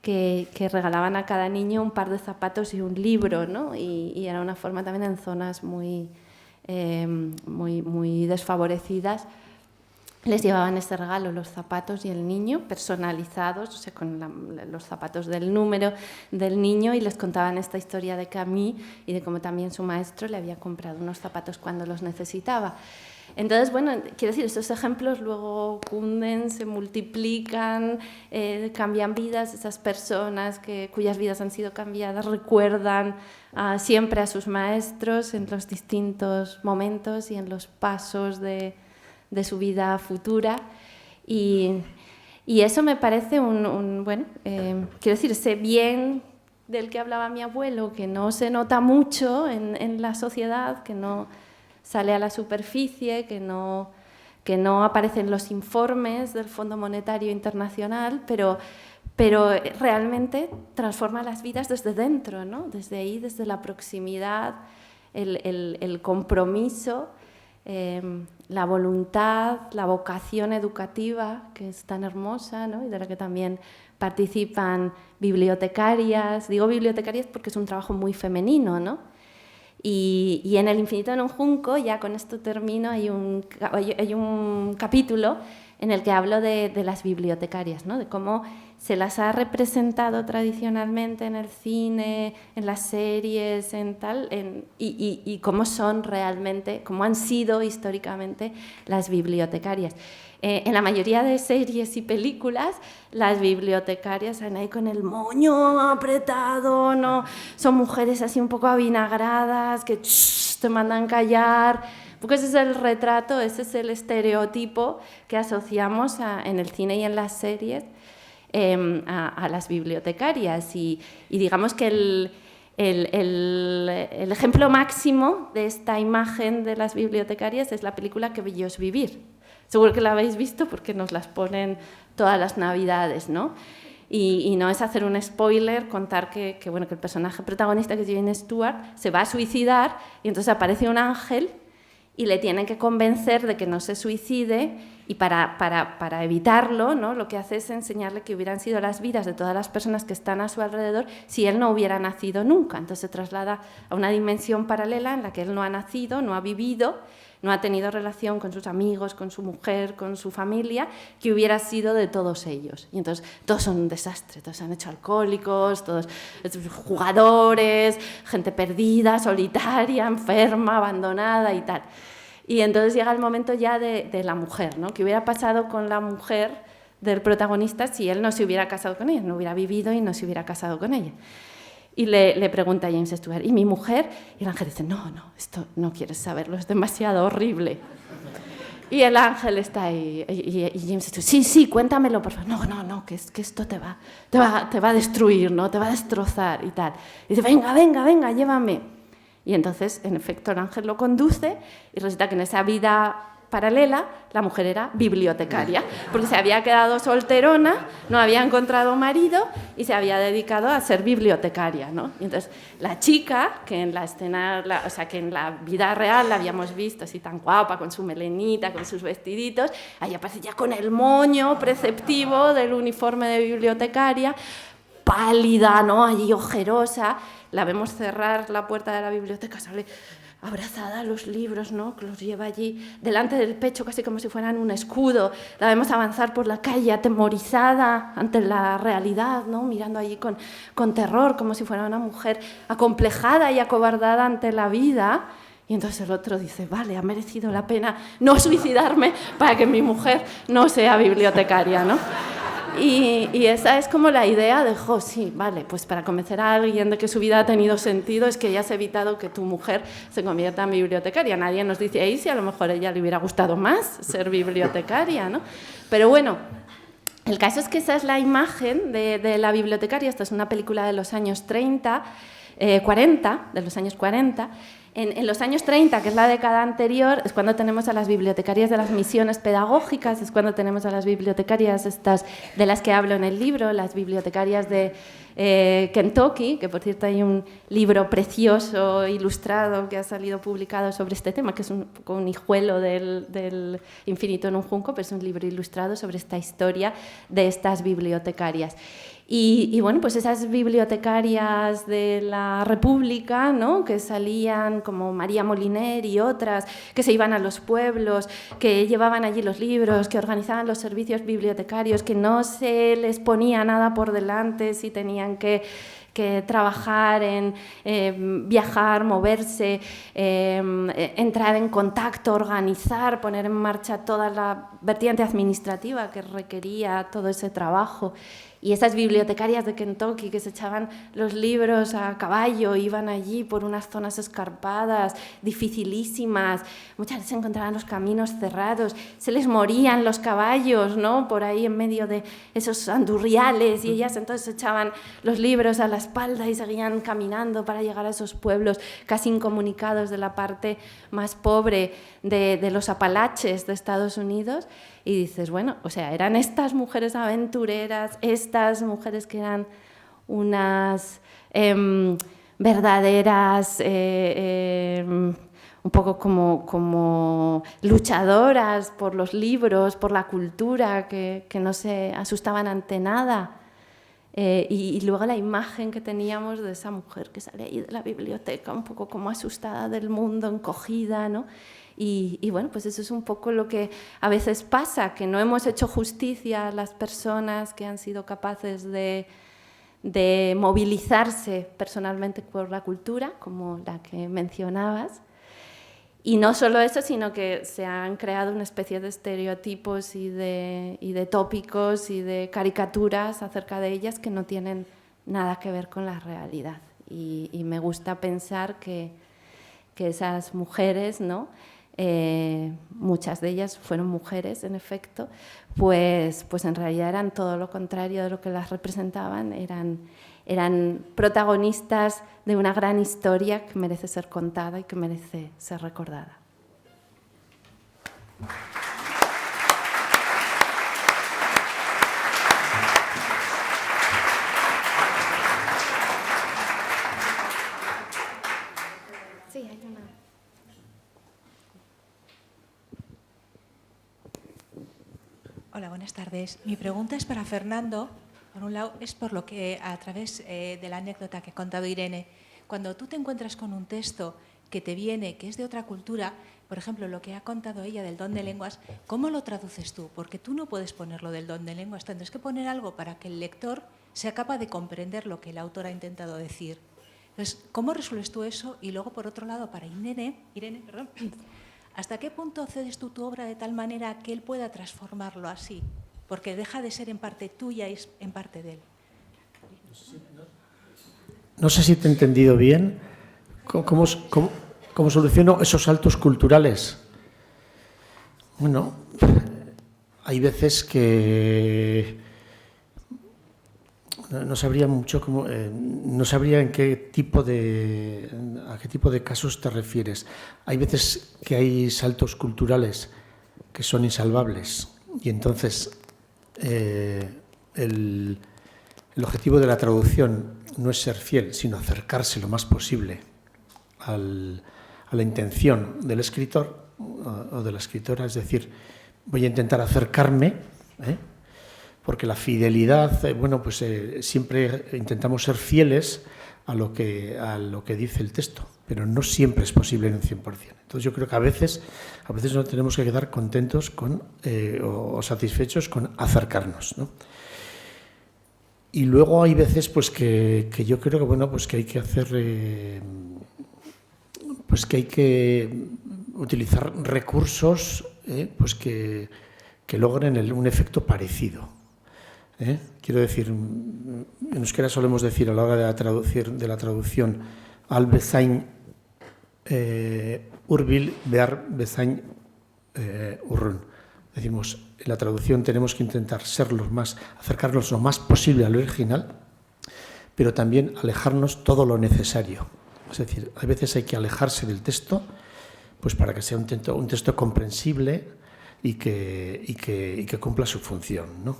que regalaban a cada niño un par de zapatos y un libro, ¿no? Y era una forma también en zonas muy desfavorecidas. Les llevaban este regalo, los zapatos y el niño, personalizados, o sea, con los zapatos del número del niño, y les contaban esta historia de Camus y de cómo también su maestro le había comprado unos zapatos cuando los necesitaba. Entonces, bueno, quiero decir, estos ejemplos luego cunden, se multiplican, cambian vidas. Esas personas cuyas vidas han sido cambiadas recuerdan siempre a sus maestros en los distintos momentos y en los pasos de su vida futura, y eso me parece bueno, quiero decir, ese bien del que hablaba mi abuelo, que no se nota mucho en la sociedad, que no sale a la superficie, que no aparece en los informes del Fondo Monetario Internacional, pero realmente transforma las vidas desde dentro, ¿no? Desde ahí, desde la proximidad, el compromiso, la voluntad, la vocación educativa, que es tan hermosa, ¿no? Y de la que también participan bibliotecarias. Digo bibliotecarias porque es un trabajo muy femenino, ¿no? Y en El infinito en un junco, ya con esto termino, hay un capítulo en el que hablo de las bibliotecarias, ¿no? De cómo se las ha representado tradicionalmente en el cine, en las series, y cómo son realmente, cómo han sido históricamente las bibliotecarias. En la mayoría de series y películas, las bibliotecarias salen ahí con el moño apretado, ¿no? Son mujeres así un poco avinagradas, que te mandan callar, porque ese es el retrato, ese es el estereotipo que asociamos en el cine y en las series a las bibliotecarias. Y digamos que el ejemplo máximo de esta imagen de las bibliotecarias es la película Que bello es vivir. Seguro que la habéis visto porque nos las ponen todas las Navidades, ¿no? Y no es hacer un spoiler contar que el personaje protagonista, que es Jane Stewart, se va a suicidar y entonces aparece un ángel y le tienen que convencer de que no se suicide, y para evitarlo, ¿no? Lo que hace es enseñarle que hubieran sido las vidas de todas las personas que están a su alrededor si él no hubiera nacido nunca. Entonces se traslada a una dimensión paralela en la que él no ha nacido, no ha vivido, no ha tenido relación con sus amigos, con su mujer, con su familia, que hubiera sido de todos ellos. Y entonces todos son un desastre, todos se han hecho alcohólicos, todos jugadores, gente perdida, solitaria, enferma, abandonada y tal. Y entonces llega el momento ya de la mujer, ¿no? ¿Qué hubiera pasado con la mujer del protagonista si él no se hubiera casado con ella, no hubiera vivido y no se hubiera casado con ella? Y le pregunta a James Stewart, ¿y mi mujer? Y el ángel dice, no, esto no quieres saberlo, es demasiado horrible. Y el ángel está ahí, y James Stewart, sí, cuéntamelo, por favor. No, que esto te va a destruir, ¿no? Te va a destrozar y tal. Y dice, venga, llévame. Y entonces, en efecto, el ángel lo conduce y resulta que en esa vida paralela la mujer era bibliotecaria, porque se había quedado solterona, no había encontrado marido y se había dedicado a ser bibliotecaria, ¿no? Y entonces la chica, que en la escena, que en la vida real la habíamos visto así tan guapa, con su melenita, con sus vestiditos, ahí aparece ya con el moño preceptivo del uniforme de bibliotecaria, pálida, ¿no? Allí ojerosa. La vemos cerrar la puerta de la biblioteca, sale abrazada a los libros, ¿no? Que los lleva allí delante del pecho, casi como si fueran un escudo. La vemos avanzar por la calle atemorizada ante la realidad, ¿no? Mirando allí con terror, como si fuera una mujer acomplejada y acobardada ante la vida, Y entonces el otro dice, vale, ha merecido la pena no suicidarme para que mi mujer no sea bibliotecaria, ¿no? Y esa es como la idea de, sí, vale, pues para convencer a alguien de que su vida ha tenido sentido es que ya has evitado que tu mujer se convierta en bibliotecaria. Nadie nos dice ahí si a lo mejor a ella le hubiera gustado más ser bibliotecaria, ¿no? Pero bueno, el caso es que esa es la imagen de la bibliotecaria. Esta es una película de los años 40, de los años 40. En los años 30, que es la década anterior, es cuando tenemos a las bibliotecarias de las misiones pedagógicas, es cuando tenemos a las bibliotecarias estas de las que hablo en el libro, las bibliotecarias de Kentucky, que por cierto hay un libro precioso, ilustrado, que ha salido publicado sobre este tema, que es un hijuelo del Infinito en un junco, pero es un libro ilustrado sobre esta historia de estas bibliotecarias. Y bueno, pues esas bibliotecarias de la República, ¿no?, que salían como María Moliner y otras, que se iban a los pueblos, que llevaban allí los libros, que organizaban los servicios bibliotecarios, que no se les ponía nada por delante si tenían que trabajar en viajar, moverse, entrar en contacto, organizar, poner en marcha toda la vertiente administrativa que requería todo ese trabajo. Y esas bibliotecarias de Kentucky que se echaban los libros a caballo, iban allí por unas zonas escarpadas, dificilísimas, muchas veces encontraban los caminos cerrados, se les morían los caballos, ¿no?, por ahí en medio de esos andurriales, y ellas entonces echaban los libros a la espalda y seguían caminando para llegar a esos pueblos casi incomunicados de la parte más pobre de los Apalaches de Estados Unidos. Y dices, bueno, o sea, eran estas mujeres aventureras, estas mujeres que eran unas verdaderas, un poco como luchadoras por los libros, por la cultura, que no se asustaban ante nada. Y luego la imagen que teníamos de esa mujer que sale ahí de la biblioteca, un poco como asustada del mundo, encogida, ¿no? Y bueno, pues eso es un poco lo que a veces pasa, que no hemos hecho justicia a las personas que han sido capaces de movilizarse personalmente por la cultura, como la que mencionabas. Y no solo eso, sino que se han creado una especie de estereotipos y de tópicos y de caricaturas acerca de ellas que no tienen nada que ver con la realidad. Y me gusta pensar que esas mujeres, ¿no?, muchas de ellas fueron mujeres, en efecto, pues en realidad eran todo lo contrario de lo que las representaban, eran protagonistas de una gran historia que merece ser contada y que merece ser recordada. Sí, hay una. Hola, buenas tardes. Mi pregunta es para Fernando. Por un lado, es por lo que, a través de la anécdota que ha contado Irene, cuando tú te encuentras con un texto que te viene, que es de otra cultura, por ejemplo, lo que ha contado ella del don de lenguas, ¿cómo lo traduces tú? Porque tú no puedes ponerlo del don de lenguas, tendrás que poner algo para que el lector sea capaz de comprender lo que el autor ha intentado decir. Entonces, ¿cómo resuelves tú eso? Y luego, por otro lado, para Irene, ¿hasta qué punto cedes tú tu obra de tal manera que él pueda transformarlo así? Porque deja de ser en parte tuya y es en parte de él. No sé si te he entendido bien. ¿Cómo soluciono esos saltos culturales? Bueno, hay veces que no sabría mucho cómo, no sabría a qué tipo de casos te refieres. Hay veces que hay saltos culturales que son insalvables y entonces el objetivo de la traducción no es ser fiel, sino acercarse lo más posible a la intención del escritor o de la escritora, es decir, voy a intentar acercarme, porque la fidelidad, siempre intentamos ser fieles a lo que dice el texto, pero no siempre es posible en un 100%. Entonces yo creo que a veces no tenemos que quedar contentos o satisfechos con acercarnos, ¿no? Y luego hay veces que yo creo que hay que hacer pues que hay que utilizar recursos pues que logren un efecto parecido. Quiero decir, en euskera solemos decir a la hora de la traducción al bezain hurbil behar bezain urrun. Decimos, en la traducción tenemos que intentar acercarnos lo más posible al original, pero también alejarnos todo lo necesario. Es decir, a veces hay que alejarse del texto pues para que sea un texto comprensible y que cumpla su función, ¿no?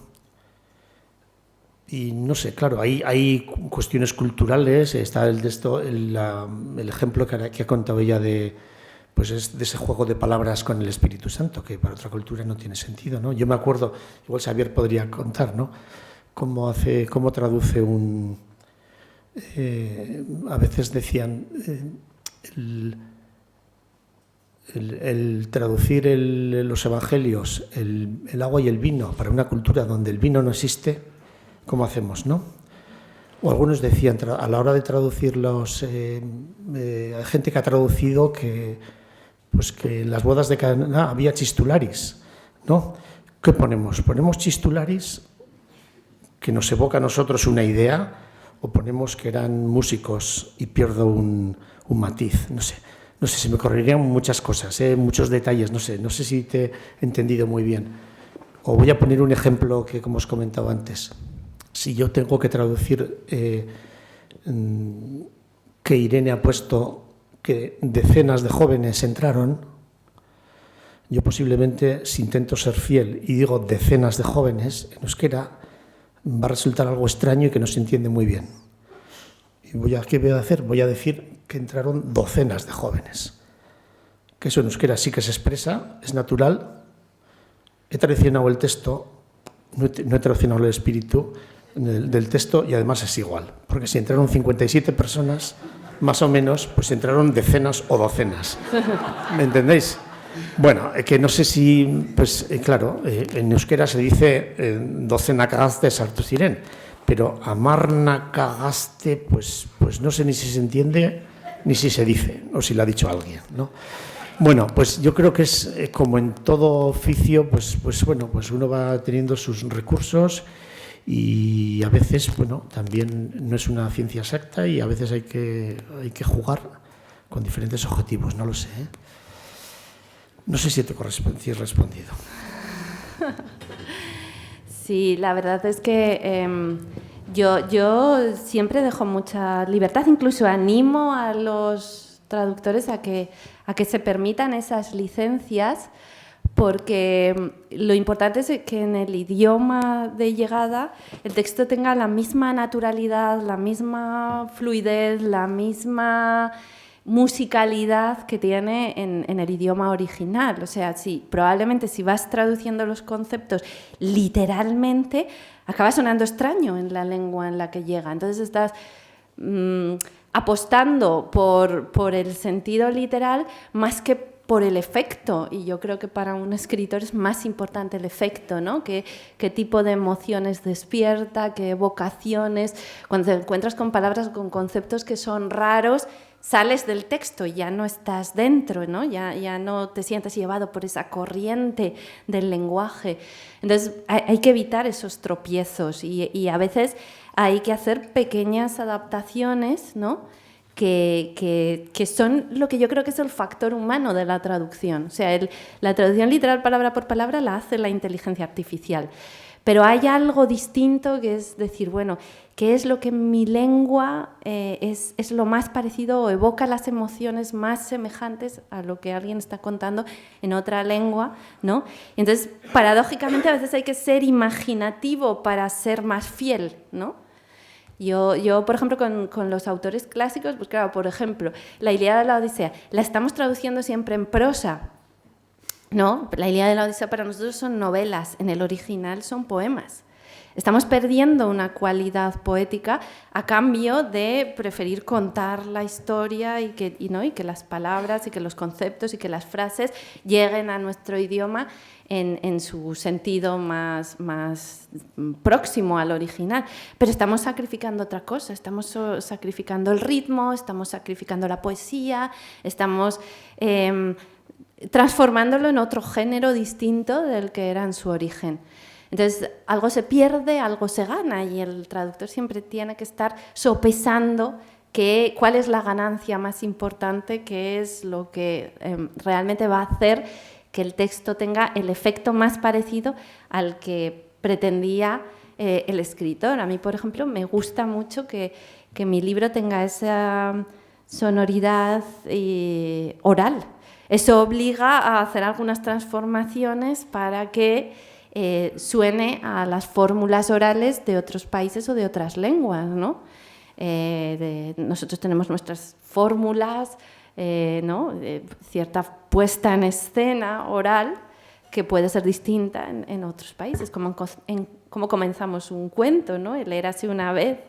Y no sé, claro, hay cuestiones culturales, está el ejemplo que ha contado ella de ese juego de palabras con el Espíritu Santo, que para otra cultura no tiene sentido, ¿no? Yo me acuerdo, igual Xavier podría contar, ¿no? Cómo traduce a veces decían el traducir los evangelios, el agua y el vino, para una cultura donde el vino no existe, ¿cómo hacemos, no? O algunos decían, a la hora de traducir hay gente que ha traducido que en las bodas de Caná había chistularis, ¿no? ¿Qué ponemos? ¿Ponemos chistularis que nos evoca a nosotros una idea o ponemos que eran músicos y pierdo un matiz? No sé, se me correrían muchas cosas, muchos detalles, no sé si te he entendido muy bien. O voy a poner un ejemplo que, como os comentaba antes, si yo tengo que traducir que Irene ha puesto que decenas de jóvenes entraron, yo posiblemente, si intento ser fiel y digo decenas de jóvenes en euskera, va a resultar algo extraño y que no se entiende muy bien. ¿Y qué voy a hacer? Voy a decir que entraron docenas de jóvenes. Que eso en euskera sí que se expresa, es natural. He traicionado el texto, no he traicionado el espíritu del texto y además es igual. Porque si entraron 57 personas, más o menos, pues entraron decenas o docenas. ¿Me entendéis? Bueno, que no sé si, claro, en euskera se dice docena cagaste sartu ziren, pero amarna cagaste, pues no sé ni si se entiende ni si se dice, o si lo ha dicho alguien, ¿no? Bueno, pues yo creo que es como en todo oficio, pues uno va teniendo sus recursos y a veces, también no es una ciencia exacta y a veces hay que jugar con diferentes objetivos, no lo sé, ¿eh? No sé si he respondido. Sí, la verdad es que yo siempre dejo mucha libertad, incluso animo a los traductores a que se permitan esas licencias, porque lo importante es que en el idioma de llegada el texto tenga la misma naturalidad, la misma fluidez, la misma musicalidad que tiene en el idioma original. O sea, probablemente si vas traduciendo los conceptos literalmente, acaba sonando extraño en la lengua en la que llega. Entonces estás apostando por el sentido literal más que por el efecto, y yo creo que para un escritor es más importante el efecto, ¿no? ¿Qué tipo de emociones despierta, qué evocaciones? Cuando te encuentras con palabras, con conceptos que son raros, sales del texto, ya no estás dentro, ¿no? Ya no te sientes llevado por esa corriente del lenguaje. Entonces hay que evitar esos tropiezos y a veces hay que hacer pequeñas adaptaciones, ¿no? Que son lo que yo creo que es el factor humano de la traducción. O sea, la traducción literal palabra por palabra la hace la inteligencia artificial. Pero hay algo distinto que es decir, bueno, ¿qué es lo que en mi lengua es lo más parecido o evoca las emociones más semejantes a lo que alguien está contando en otra lengua, ¿no? Entonces, paradójicamente, a veces hay que ser imaginativo para ser más fiel, ¿no? Yo, por ejemplo, con los autores clásicos, pues claro, por ejemplo, la Ilíada de la Odisea, la estamos traduciendo siempre en prosa, ¿no? La Ilíada de la Odisea para nosotros son novelas, en el original son poemas. estamos perdiendo una cualidad poética a cambio de preferir contar la historia y que las palabras y que los conceptos y que las frases lleguen a nuestro idioma en su sentido más próximo al original. Pero estamos sacrificando otra cosa, estamos sacrificando el ritmo, estamos sacrificando la poesía, estamos transformándolo en otro género distinto del que era en su origen. Entonces, algo se pierde, algo se gana, y el traductor siempre tiene que estar sopesando cuál es la ganancia más importante, qué es lo que realmente va a hacer que el texto tenga el efecto más parecido al que pretendía el escritor. A mí, por ejemplo, me gusta mucho que mi libro tenga esa sonoridad oral. Eso obliga a hacer algunas transformaciones para que suene a las fórmulas orales de otros países o de otras lenguas, ¿no? Nosotros tenemos nuestras fórmulas, ¿no? Cierta puesta en escena oral que puede ser distinta en otros países, como comenzamos un cuento, ¿no? El Érase una vez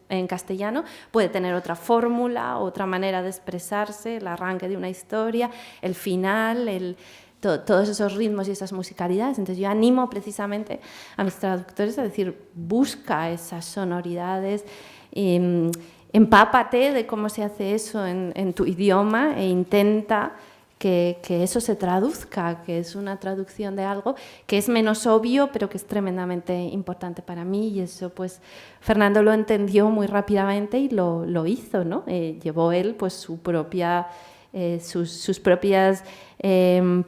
en castellano puede tener otra fórmula, otra manera de expresarse, el arranque de una historia, el final, todos esos ritmos y esas musicalidades. Entonces yo animo precisamente a mis traductores a decir, busca esas sonoridades, empápate de cómo se hace eso en tu idioma e intenta que eso se traduzca, que es una traducción de algo que es menos obvio, pero que es tremendamente importante para mí, y eso pues Fernando lo entendió muy rápidamente y lo hizo, ¿no? Llevó él pues sus propias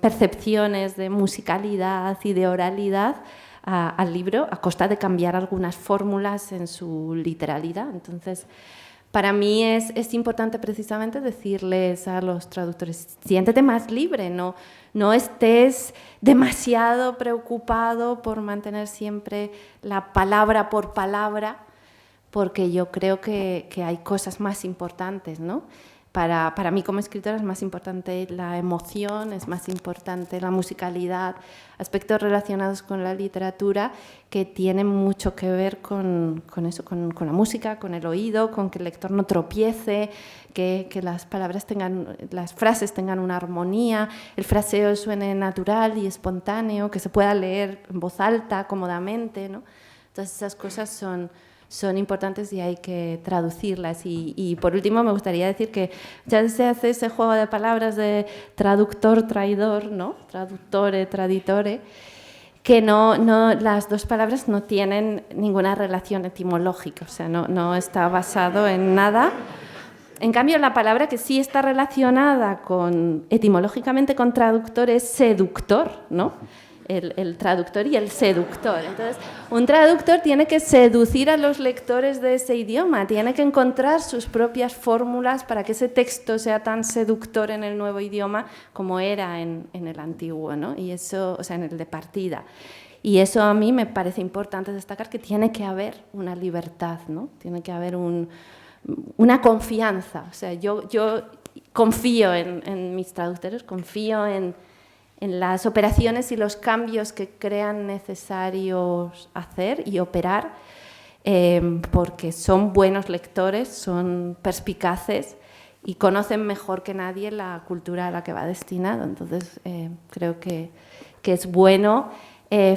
percepciones de musicalidad y de oralidad al libro, a costa de cambiar algunas fórmulas en su literalidad. Entonces, para mí es importante precisamente decirles a los traductores, siéntete más libre, no estés demasiado preocupado por mantener siempre la palabra por palabra, porque yo creo que hay cosas más importantes, ¿no? Para mí como escritora es más importante la emoción, es más importante la musicalidad, aspectos relacionados con la literatura que tienen mucho que ver con eso, con la música, con el oído, con que el lector no tropiece, que las frases tengan una armonía, el fraseo suene natural y espontáneo, que se pueda leer en voz alta, cómodamente, ¿no? Todas esas cosas son importantes y hay que traducirlas. Y por último me gustaría decir que ya se hace ese juego de palabras de traductor-traidor, ¿no? Traduttore-traditore, que las dos palabras no tienen ninguna relación etimológica, o sea, no está basado en nada. En cambio, la palabra que sí está relacionada etimológicamente con traductor es seductor, ¿no? El traductor y el seductor. Entonces, un traductor tiene que seducir a los lectores de ese idioma, tiene que encontrar sus propias fórmulas para que ese texto sea tan seductor en el nuevo idioma como era en el antiguo, ¿no? Y eso, o sea, en el de partida. Y eso a mí me parece importante destacar, que tiene que haber una libertad, ¿no? Tiene que haber una confianza. O sea, yo confío en mis traductores, confío en las operaciones y los cambios que crean necesarios hacer y operar, porque son buenos lectores, son perspicaces y conocen mejor que nadie la cultura a la que va destinado. Entonces, creo que es bueno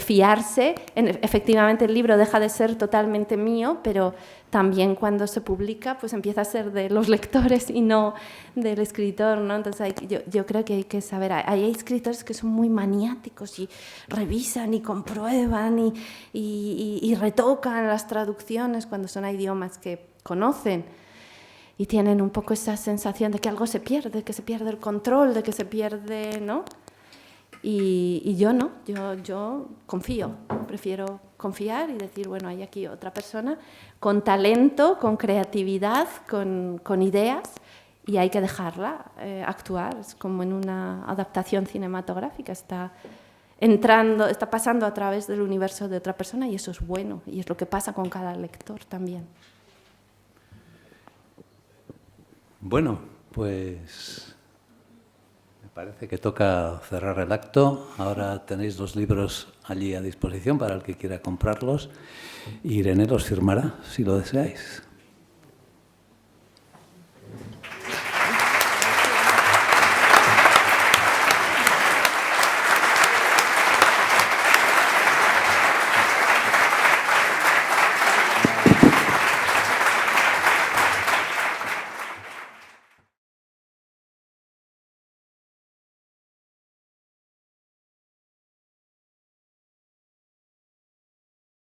fiarse. Efectivamente, el libro deja de ser totalmente mío, pero también cuando se publica, pues empieza a ser de los lectores y no del escritor, ¿no? Entonces, yo creo que hay que saber. Hay escritores que son muy maniáticos y revisan y comprueban y retocan las traducciones cuando son a idiomas que conocen, y tienen un poco esa sensación de que algo se pierde, que se pierde el control, de que se pierde, ¿no? Y yo no, yo confío, prefiero confiar y decir, bueno, hay aquí otra persona con talento, con creatividad, con ideas, y hay que dejarla actuar. Es como en una adaptación cinematográfica, está pasando a través del universo de otra persona, y eso es bueno, y es lo que pasa con cada lector también. Bueno, pues Parece que toca cerrar el acto. Ahora tenéis los libros allí a disposición para el que quiera comprarlos. Irene los firmará, si lo deseáis.